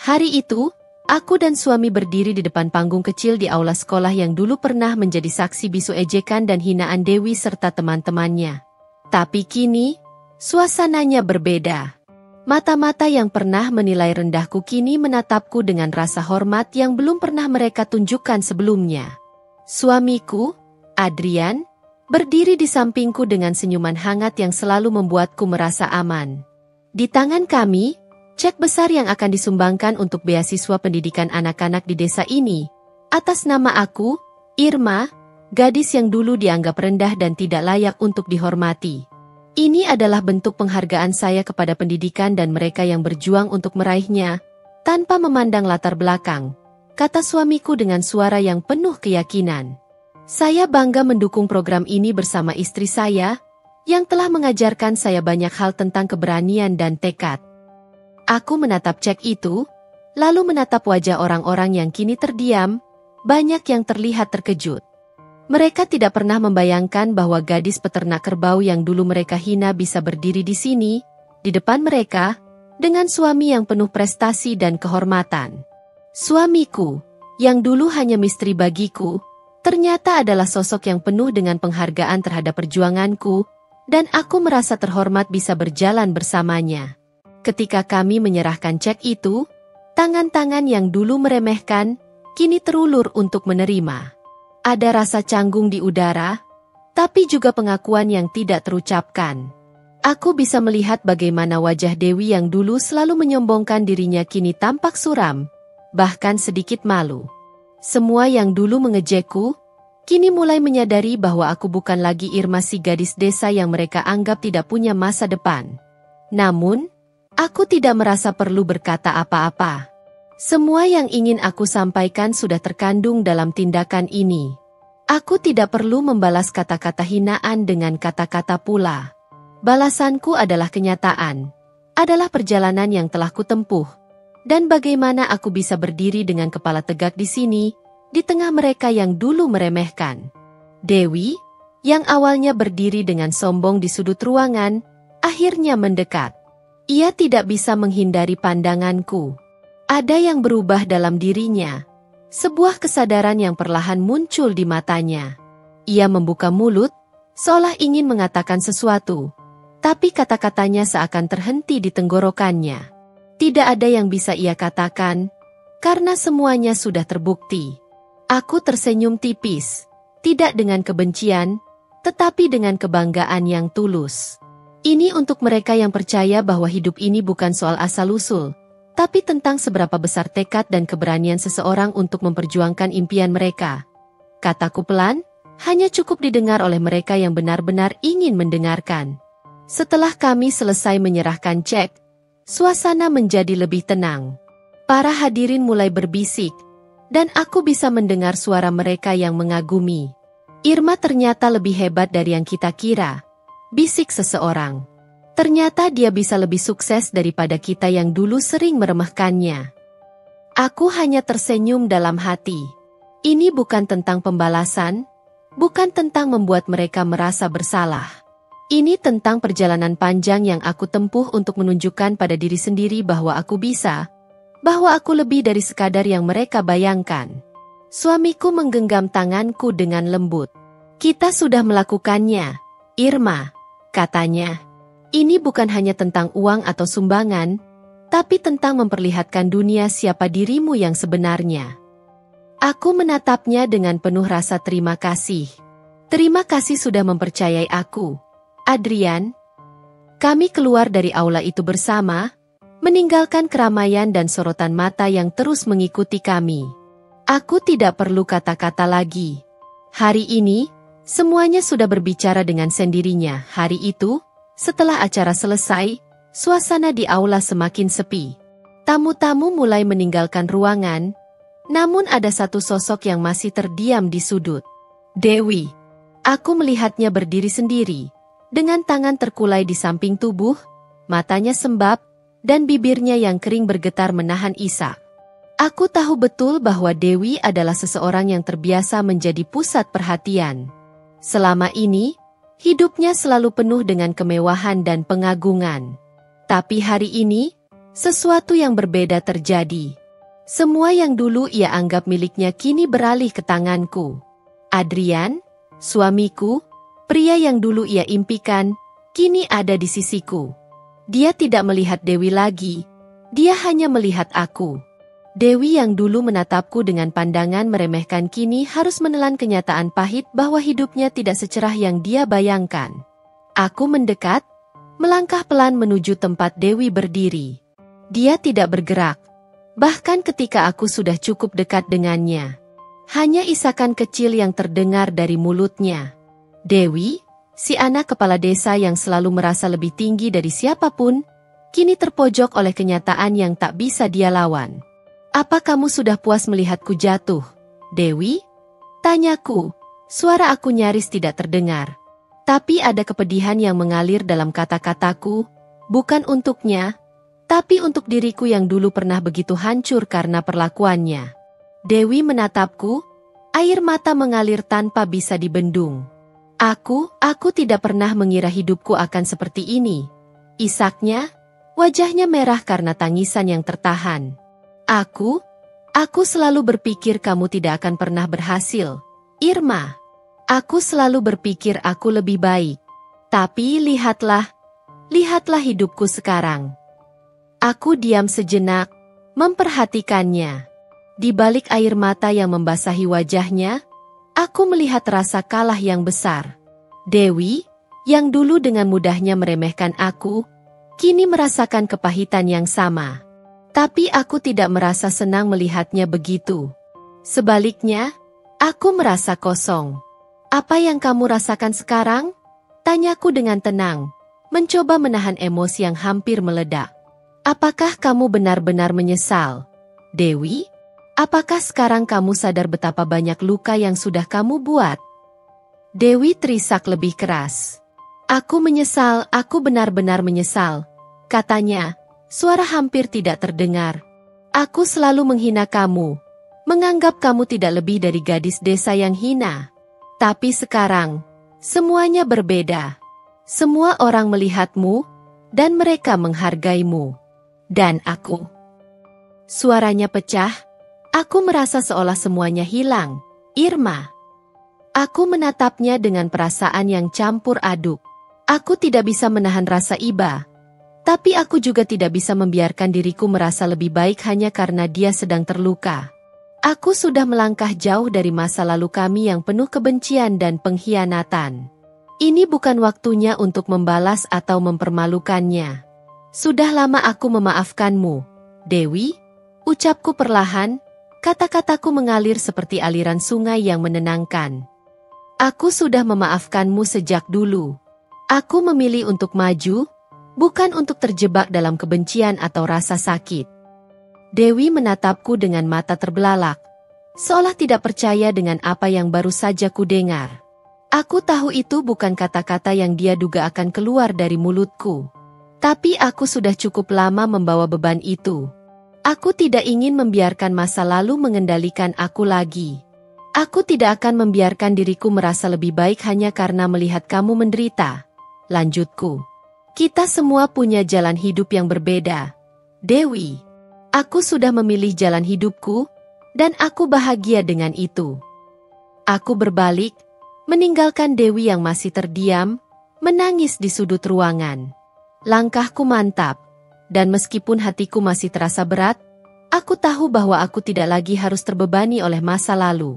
Hari itu, aku dan suami berdiri di depan panggung kecil di aula sekolah yang dulu pernah menjadi saksi bisu ejekan dan hinaan Dewi serta teman-temannya. Tapi kini, suasananya berbeda. Mata-mata yang pernah menilai rendahku kini menatapku dengan rasa hormat yang belum pernah mereka tunjukkan sebelumnya. Suamiku, Adrian, berdiri di sampingku dengan senyuman hangat yang selalu membuatku merasa aman. Di tangan kami, cek besar yang akan disumbangkan untuk beasiswa pendidikan anak-anak di desa ini, atas nama aku, Irma, gadis yang dulu dianggap rendah dan tidak layak untuk dihormati. Ini adalah bentuk penghargaan saya kepada pendidikan dan mereka yang berjuang untuk meraihnya, tanpa memandang latar belakang, kata suamiku dengan suara yang penuh keyakinan. Saya bangga mendukung program ini bersama istri saya, yang telah mengajarkan saya banyak hal tentang keberanian dan tekad. Aku menatap cek itu, lalu menatap wajah orang-orang yang kini terdiam, banyak yang terlihat terkejut. Mereka tidak pernah membayangkan bahwa gadis peternak kerbau yang dulu mereka hina bisa berdiri di sini, di depan mereka, dengan suami yang penuh prestasi dan kehormatan. Suamiku, yang dulu hanya misteri bagiku, ternyata adalah sosok yang penuh dengan penghargaan terhadap perjuanganku, dan aku merasa terhormat bisa berjalan bersamanya. Ketika kami menyerahkan cek itu, tangan-tangan yang dulu meremehkan, kini terulur untuk menerima. Ada rasa canggung di udara, tapi juga pengakuan yang tidak terucapkan. Aku bisa melihat bagaimana wajah Dewi yang dulu selalu menyombongkan dirinya kini tampak suram, bahkan sedikit malu. Semua yang dulu mengejekku, kini mulai menyadari bahwa aku bukan lagi Irma si gadis desa yang mereka anggap tidak punya masa depan. Namun, aku tidak merasa perlu berkata apa-apa. Semua yang ingin aku sampaikan sudah terkandung dalam tindakan ini. Aku tidak perlu membalas kata-kata hinaan dengan kata-kata pula. Balasanku adalah kenyataan, adalah perjalanan yang telah kutempuh, dan bagaimana aku bisa berdiri dengan kepala tegak di sini, di tengah mereka yang dulu meremehkan. Dewi, yang awalnya berdiri dengan sombong di sudut ruangan, akhirnya mendekat. Ia tidak bisa menghindari pandanganku. Ada yang berubah dalam dirinya. Sebuah kesadaran yang perlahan muncul di matanya. Ia membuka mulut, seolah ingin mengatakan sesuatu. Tapi kata-katanya seakan terhenti di tenggorokannya. Tidak ada yang bisa ia katakan, karena semuanya sudah terbukti. Aku tersenyum tipis, tidak dengan kebencian, tetapi dengan kebanggaan yang tulus. Ini untuk mereka yang percaya bahwa hidup ini bukan soal asal-usul, tapi tentang seberapa besar tekad dan keberanian seseorang untuk memperjuangkan impian mereka. Kataku pelan, hanya cukup didengar oleh mereka yang benar-benar ingin mendengarkan. Setelah kami selesai menyerahkan cek, suasana menjadi lebih tenang. Para hadirin mulai berbisik, dan aku bisa mendengar suara mereka yang mengagumi. Irma ternyata lebih hebat dari yang kita kira, bisik seseorang. Ternyata dia bisa lebih sukses daripada kita yang dulu sering meremehkannya. Aku hanya tersenyum dalam hati. Ini bukan tentang pembalasan, bukan tentang membuat mereka merasa bersalah. Ini tentang perjalanan panjang yang aku tempuh untuk menunjukkan pada diri sendiri bahwa aku bisa, bahwa aku lebih dari sekadar yang mereka bayangkan. Suamiku menggenggam tanganku dengan lembut. Kita sudah melakukannya, Irma, katanya. Ini bukan hanya tentang uang atau sumbangan, tapi tentang memperlihatkan dunia siapa dirimu yang sebenarnya. Aku menatapnya dengan penuh rasa terima kasih. Terima kasih sudah mempercayai aku, Adrian. Kami keluar dari aula itu bersama, meninggalkan keramaian dan sorotan mata yang terus mengikuti kami. Aku tidak perlu kata-kata lagi. Hari ini, semuanya sudah berbicara dengan sendirinya. Hari itu, setelah acara selesai, suasana di aula semakin sepi. Tamu-tamu mulai meninggalkan ruangan, namun ada satu sosok yang masih terdiam di sudut. Dewi. Aku melihatnya berdiri sendiri, dengan tangan terkulai di samping tubuh, matanya sembab, dan bibirnya yang kering bergetar menahan isak. Aku tahu betul bahwa Dewi adalah seseorang yang terbiasa menjadi pusat perhatian. Selama ini, hidupnya selalu penuh dengan kemewahan dan pengagungan. Tapi hari ini, sesuatu yang berbeda terjadi. Semua yang dulu ia anggap miliknya kini beralih ke tanganku. Adrian, suamiku, pria yang dulu ia impikan, kini ada di sisiku. Dia tidak melihat Dewi lagi, dia hanya melihat aku. Dewi yang dulu menatapku dengan pandangan meremehkan kini harus menelan kenyataan pahit bahwa hidupnya tidak secerah yang dia bayangkan. Aku mendekat, melangkah pelan menuju tempat Dewi berdiri. Dia tidak bergerak, bahkan ketika aku sudah cukup dekat dengannya. Hanya isakan kecil yang terdengar dari mulutnya. Dewi, si anak kepala desa yang selalu merasa lebih tinggi dari siapapun, kini terpojok oleh kenyataan yang tak bisa dia lawan. Apa kamu sudah puas melihatku jatuh, Dewi? Tanyaku, suara aku nyaris tidak terdengar. Tapi ada kepedihan yang mengalir dalam kata-kataku, bukan untuknya, tapi untuk diriku yang dulu pernah begitu hancur karena perlakuannya. Dewi menatapku, air mata mengalir tanpa bisa dibendung. Aku tidak pernah mengira hidupku akan seperti ini. Isaknya, wajahnya merah karena tangisan yang tertahan. Aku selalu berpikir kamu tidak akan pernah berhasil, Irma. Aku selalu berpikir aku lebih baik. Tapi lihatlah hidupku sekarang. Aku diam sejenak, memperhatikannya. Di balik air mata yang membasahi wajahnya, aku melihat rasa kalah yang besar. Dewi, yang dulu dengan mudahnya meremehkan aku, kini merasakan kepahitan yang sama. Tapi aku tidak merasa senang melihatnya begitu. Sebaliknya, aku merasa kosong. Apa yang kamu rasakan sekarang? Tanyaku dengan tenang, mencoba menahan emosi yang hampir meledak. Apakah kamu benar-benar menyesal, Dewi? Apakah sekarang kamu sadar betapa banyak luka yang sudah kamu buat? Dewi terisak lebih keras. Aku menyesal, aku benar-benar menyesal, katanya. Suara hampir tidak terdengar. Aku selalu menghina kamu, menganggap kamu tidak lebih dari gadis desa yang hina. Tapi sekarang, semuanya berbeda. Semua orang melihatmu, dan mereka menghargaimu. Dan aku. Suaranya pecah. Aku merasa seolah semuanya hilang. Irma. Aku menatapnya dengan perasaan yang campur aduk. Aku tidak bisa menahan rasa iba. Tapi aku juga tidak bisa membiarkan diriku merasa lebih baik hanya karena dia sedang terluka. Aku sudah melangkah jauh dari masa lalu kami yang penuh kebencian dan pengkhianatan. Ini bukan waktunya untuk membalas atau mempermalukannya. Sudah lama aku memaafkanmu, Dewi. Ucapku perlahan, kata-kataku mengalir seperti aliran sungai yang menenangkan. Aku sudah memaafkanmu sejak dulu. Aku memilih untuk maju, bukan untuk terjebak dalam kebencian atau rasa sakit. Dewi menatapku dengan mata terbelalak, seolah tidak percaya dengan apa yang baru saja kudengar. Aku tahu itu bukan kata-kata yang dia duga akan keluar dari mulutku. Tapi aku sudah cukup lama membawa beban itu. Aku tidak ingin membiarkan masa lalu mengendalikan aku lagi. Aku tidak akan membiarkan diriku merasa lebih baik hanya karena melihat kamu menderita. Lanjutku. Kita semua punya jalan hidup yang berbeda. Dewi. Aku sudah memilih jalan hidupku, dan aku bahagia dengan itu. Aku berbalik, meninggalkan Dewi yang masih terdiam, menangis di sudut ruangan. Langkahku mantap, dan meskipun hatiku masih terasa berat, aku tahu bahwa aku tidak lagi harus terbebani oleh masa lalu.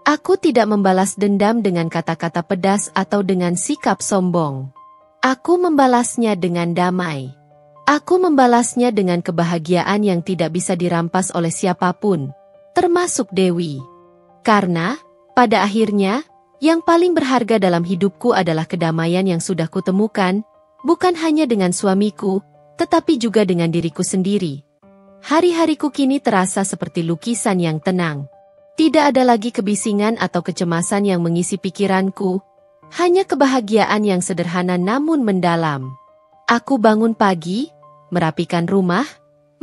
Aku tidak membalas dendam dengan kata-kata pedas atau dengan sikap sombong. Aku membalasnya dengan damai. Aku membalasnya dengan kebahagiaan yang tidak bisa dirampas oleh siapapun, termasuk Dewi. Karena, pada akhirnya, yang paling berharga dalam hidupku adalah kedamaian yang sudah kutemukan, bukan hanya dengan suamiku, tetapi juga dengan diriku sendiri. Hari-hariku kini terasa seperti lukisan yang tenang. Tidak ada lagi kebisingan atau kecemasan yang mengisi pikiranku, hanya kebahagiaan yang sederhana namun mendalam. Aku bangun pagi, merapikan rumah,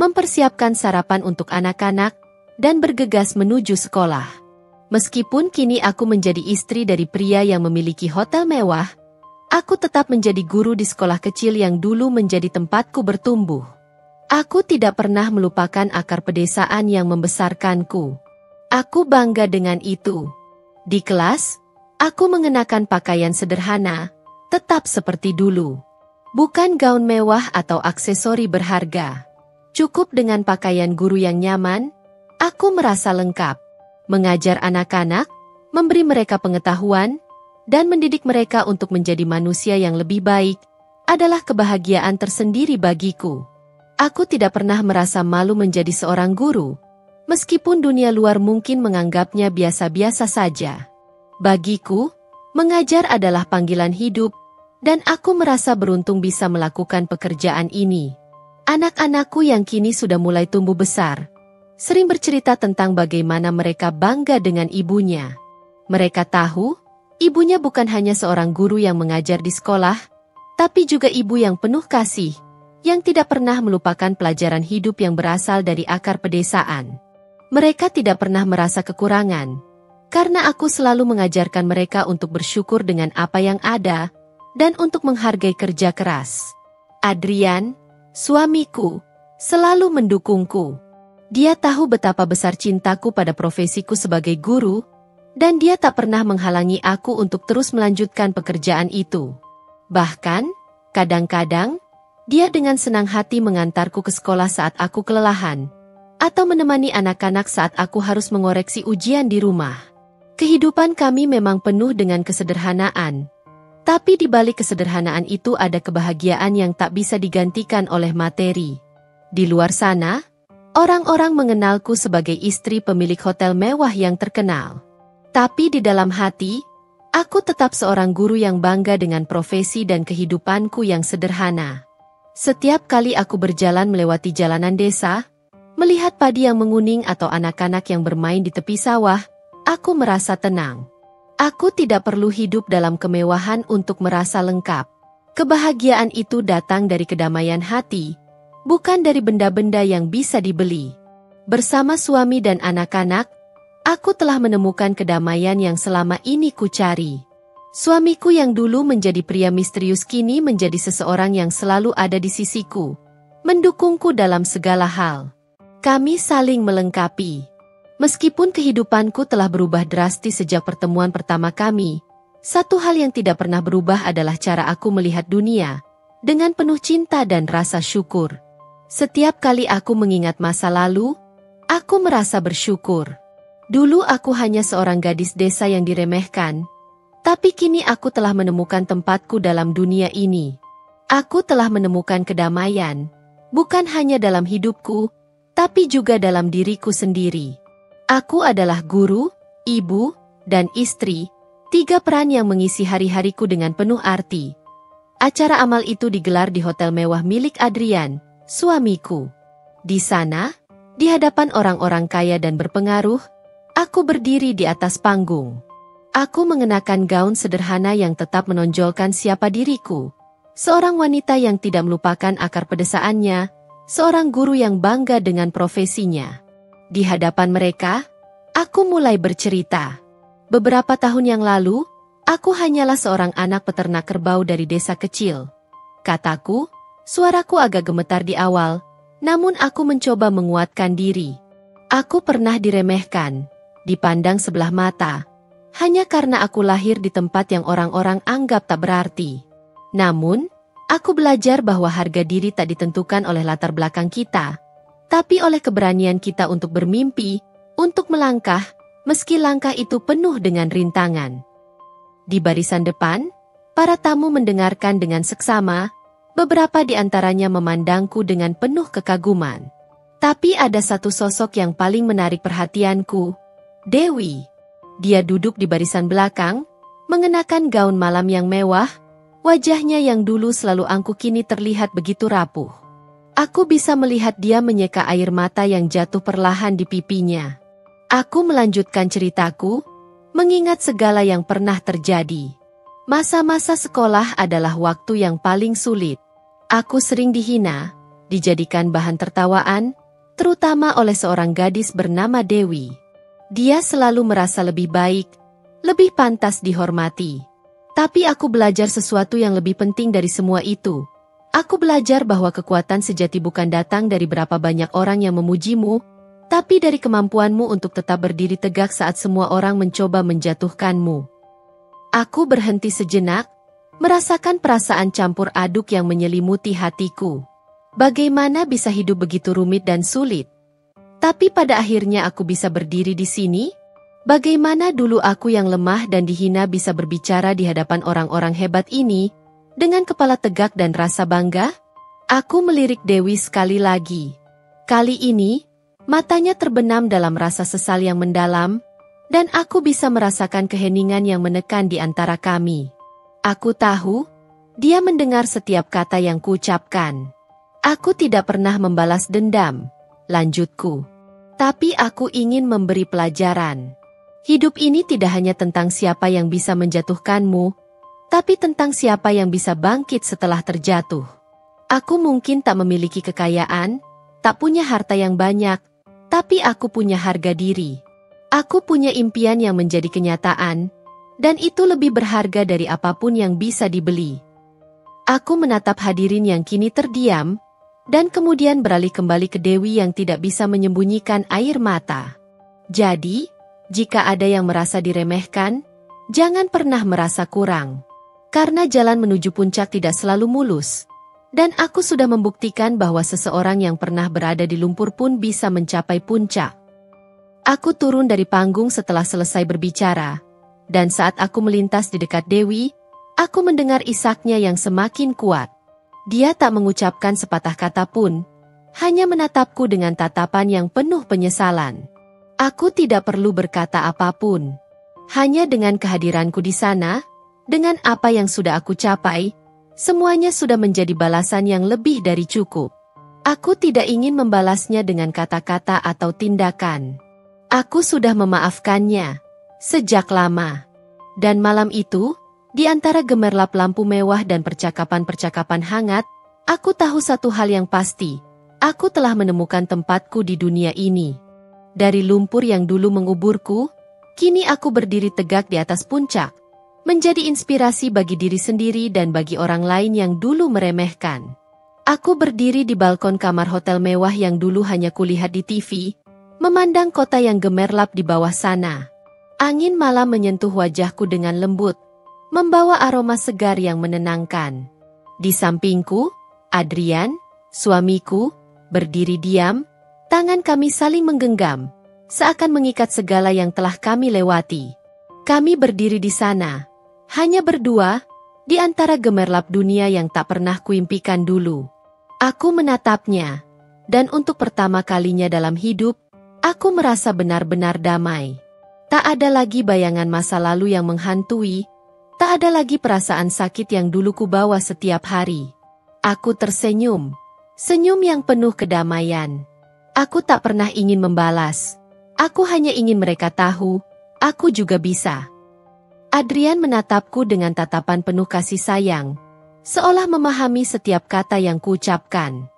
mempersiapkan sarapan untuk anak-anak, dan bergegas menuju sekolah. Meskipun kini aku menjadi istri dari pria yang memiliki hotel mewah, aku tetap menjadi guru di sekolah kecil yang dulu menjadi tempatku bertumbuh. Aku tidak pernah melupakan akar pedesaan yang membesarkanku. Aku bangga dengan itu. Di kelas, aku mengenakan pakaian sederhana, tetap seperti dulu. Bukan gaun mewah atau aksesori berharga. Cukup dengan pakaian guru yang nyaman, aku merasa lengkap. Mengajar anak-anak, memberi mereka pengetahuan, dan mendidik mereka untuk menjadi manusia yang lebih baik, adalah kebahagiaan tersendiri bagiku. Aku tidak pernah merasa malu menjadi seorang guru, meskipun dunia luar mungkin menganggapnya biasa-biasa saja. Bagiku, mengajar adalah panggilan hidup, dan aku merasa beruntung bisa melakukan pekerjaan ini. Anak-anakku yang kini sudah mulai tumbuh besar, sering bercerita tentang bagaimana mereka bangga dengan ibunya. Mereka tahu, ibunya bukan hanya seorang guru yang mengajar di sekolah, tapi juga ibu yang penuh kasih, yang tidak pernah melupakan pelajaran hidup yang berasal dari akar pedesaan. Mereka tidak pernah merasa kekurangan, karena aku selalu mengajarkan mereka untuk bersyukur dengan apa yang ada, dan untuk menghargai kerja keras. Adrian, suamiku, selalu mendukungku. Dia tahu betapa besar cintaku pada profesiku sebagai guru, dan dia tak pernah menghalangi aku untuk terus melanjutkan pekerjaan itu. Bahkan, kadang-kadang, dia dengan senang hati mengantarku ke sekolah saat aku kelelahan, atau menemani anak-anak saat aku harus mengoreksi ujian di rumah. Kehidupan kami memang penuh dengan kesederhanaan, tapi di balik kesederhanaan itu ada kebahagiaan yang tak bisa digantikan oleh materi. Di luar sana, orang-orang mengenalku sebagai istri pemilik hotel mewah yang terkenal. Tapi di dalam hati, aku tetap seorang guru yang bangga dengan profesi dan kehidupanku yang sederhana. Setiap kali aku berjalan melewati jalanan desa, melihat padi yang menguning atau anak-anak yang bermain di tepi sawah, aku merasa tenang. Aku tidak perlu hidup dalam kemewahan untuk merasa lengkap. Kebahagiaan itu datang dari kedamaian hati, bukan dari benda-benda yang bisa dibeli. Bersama suami dan anak-anak, Aku telah menemukan kedamaian yang selama ini ku cari. Suamiku yang dulu menjadi pria misterius kini menjadi seseorang yang selalu ada di sisiku, mendukungku dalam segala hal. Kami saling melengkapi. Meskipun kehidupanku telah berubah drastis sejak pertemuan pertama kami, satu hal yang tidak pernah berubah adalah cara aku melihat dunia, dengan penuh cinta dan rasa syukur. Setiap kali aku mengingat masa lalu, aku merasa bersyukur. Dulu aku hanya seorang gadis desa yang diremehkan, tapi kini aku telah menemukan tempatku dalam dunia ini. Aku telah menemukan kedamaian, bukan hanya dalam hidupku, tapi juga dalam diriku sendiri. Aku adalah guru, ibu, dan istri, 3 peran yang mengisi hari-hariku dengan penuh arti. Acara amal itu digelar di hotel mewah milik Adrian, suamiku. Di sana, di hadapan orang-orang kaya dan berpengaruh, aku berdiri di atas panggung. Aku mengenakan gaun sederhana yang tetap menonjolkan siapa diriku. Seorang wanita yang tidak melupakan akar pedesaannya, seorang guru yang bangga dengan profesinya. Di hadapan mereka, aku mulai bercerita. Beberapa tahun yang lalu, aku hanyalah seorang anak peternak kerbau dari desa kecil. Kataku, suaraku agak gemetar di awal, namun aku mencoba menguatkan diri. Aku pernah diremehkan, dipandang sebelah mata, hanya karena aku lahir di tempat yang orang-orang anggap tak berarti. Namun, aku belajar bahwa harga diri tak ditentukan oleh latar belakang kita, tapi oleh keberanian kita untuk bermimpi, untuk melangkah, meski langkah itu penuh dengan rintangan. Di barisan depan, para tamu mendengarkan dengan seksama, beberapa di antaranya memandangku dengan penuh kekaguman. Tapi ada satu sosok yang paling menarik perhatianku, Dewi. Dia duduk di barisan belakang, mengenakan gaun malam yang mewah, wajahnya yang dulu selalu angkuh kini terlihat begitu rapuh. Aku bisa melihat dia menyeka air mata yang jatuh perlahan di pipinya. Aku melanjutkan ceritaku, mengingat segala yang pernah terjadi. Masa-masa sekolah adalah waktu yang paling sulit. Aku sering dihina, dijadikan bahan tertawaan, terutama oleh seorang gadis bernama Dewi. Dia selalu merasa lebih baik, lebih pantas dihormati. Tapi aku belajar sesuatu yang lebih penting dari semua itu. Aku belajar bahwa kekuatan sejati bukan datang dari berapa banyak orang yang memujimu, tapi dari kemampuanmu untuk tetap berdiri tegak saat semua orang mencoba menjatuhkanmu. Aku berhenti sejenak, merasakan perasaan campur aduk yang menyelimuti hatiku. Bagaimana bisa hidup begitu rumit dan sulit? Tapi pada akhirnya aku bisa berdiri di sini. Bagaimana dulu aku yang lemah dan dihina bisa berbicara di hadapan orang-orang hebat ini, dengan kepala tegak dan rasa bangga? Aku melirik Dewi sekali lagi. Kali ini, matanya terbenam dalam rasa sesal yang mendalam, dan aku bisa merasakan keheningan yang menekan di antara kami. Aku tahu, dia mendengar setiap kata yang kuucapkan. Aku tidak pernah membalas dendam, lanjutku. Tapi aku ingin memberi pelajaran. Hidup ini tidak hanya tentang siapa yang bisa menjatuhkanmu, tapi tentang siapa yang bisa bangkit setelah terjatuh. Aku mungkin tak memiliki kekayaan, tak punya harta yang banyak, tapi aku punya harga diri. Aku punya impian yang menjadi kenyataan, dan itu lebih berharga dari apapun yang bisa dibeli. Aku menatap hadirin yang kini terdiam, dan kemudian beralih kembali ke Dewi yang tidak bisa menyembunyikan air mata. Jadi, jika ada yang merasa diremehkan, jangan pernah merasa kurang. Karena jalan menuju puncak tidak selalu mulus. Dan aku sudah membuktikan bahwa seseorang yang pernah berada di lumpur pun bisa mencapai puncak. Aku turun dari panggung setelah selesai berbicara, dan saat aku melintas di dekat Dewi, aku mendengar isaknya yang semakin kuat. Dia tak mengucapkan sepatah kata pun, hanya menatapku dengan tatapan yang penuh penyesalan. Aku tidak perlu berkata apapun. Hanya dengan kehadiranku di sana, dengan apa yang sudah aku capai, semuanya sudah menjadi balasan yang lebih dari cukup. Aku tidak ingin membalasnya dengan kata-kata atau tindakan. Aku sudah memaafkannya sejak lama. Dan malam itu, di antara gemerlap lampu mewah dan percakapan-percakapan hangat, aku tahu satu hal yang pasti. Aku telah menemukan tempatku di dunia ini. Dari lumpur yang dulu menguburku, kini aku berdiri tegak di atas puncak, menjadi inspirasi bagi diri sendiri dan bagi orang lain yang dulu meremehkan. Aku berdiri di balkon kamar hotel mewah yang dulu hanya kulihat di TV, memandang kota yang gemerlap di bawah sana. Angin malam menyentuh wajahku dengan lembut, membawa aroma segar yang menenangkan. Di sampingku, Adrian, suamiku, berdiri diam, tangan kami saling menggenggam, seakan mengikat segala yang telah kami lewati. Kami berdiri di sana, hanya berdua, di antara gemerlap dunia yang tak pernah kuimpikan dulu. Aku menatapnya, dan untuk pertama kalinya dalam hidup, aku merasa benar-benar damai. Tak ada lagi bayangan masa lalu yang menghantui, tak ada lagi perasaan sakit yang dulu kubawa setiap hari. Aku tersenyum, senyum yang penuh kedamaian. Aku tak pernah ingin membalas. Aku hanya ingin mereka tahu, aku juga bisa. Adrian menatapku dengan tatapan penuh kasih sayang, seolah memahami setiap kata yang kuucapkan.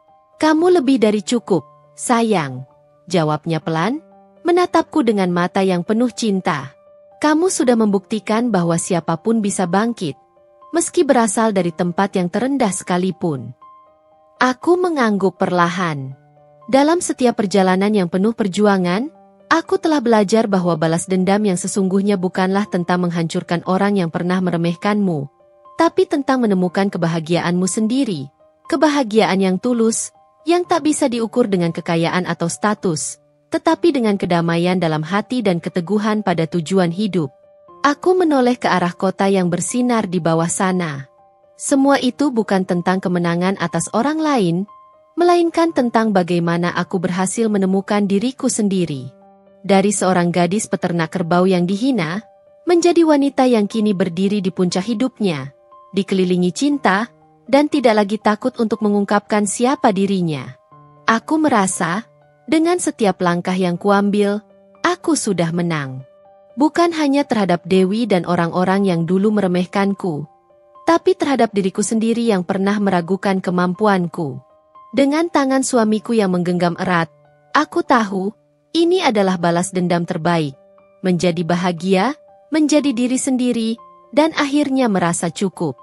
Kamu lebih dari cukup, sayang, jawabnya pelan, menatapku dengan mata yang penuh cinta. Kamu sudah membuktikan bahwa siapapun bisa bangkit, meski berasal dari tempat yang terendah sekalipun. Aku mengangguk perlahan. Dalam setiap perjalanan yang penuh perjuangan, aku telah belajar bahwa balas dendam yang sesungguhnya bukanlah tentang menghancurkan orang yang pernah meremehkanmu, tapi tentang menemukan kebahagiaanmu sendiri. Kebahagiaan yang tulus, yang tak bisa diukur dengan kekayaan atau status, tetapi dengan kedamaian dalam hati dan keteguhan pada tujuan hidup. Aku menoleh ke arah kota yang bersinar di bawah sana. Semua itu bukan tentang kemenangan atas orang lain, melainkan tentang bagaimana aku berhasil menemukan diriku sendiri. Dari seorang gadis peternak kerbau yang dihina, menjadi wanita yang kini berdiri di puncak hidupnya, dikelilingi cinta, dan tidak lagi takut untuk mengungkapkan siapa dirinya. Aku merasa, dengan setiap langkah yang kuambil, aku sudah menang. Bukan hanya terhadap Dewi dan orang-orang yang dulu meremehkanku, tapi terhadap diriku sendiri yang pernah meragukan kemampuanku. Dengan tangan suamiku yang menggenggam erat, aku tahu, ini adalah balas dendam terbaik. Menjadi bahagia, menjadi diri sendiri, dan akhirnya merasa cukup.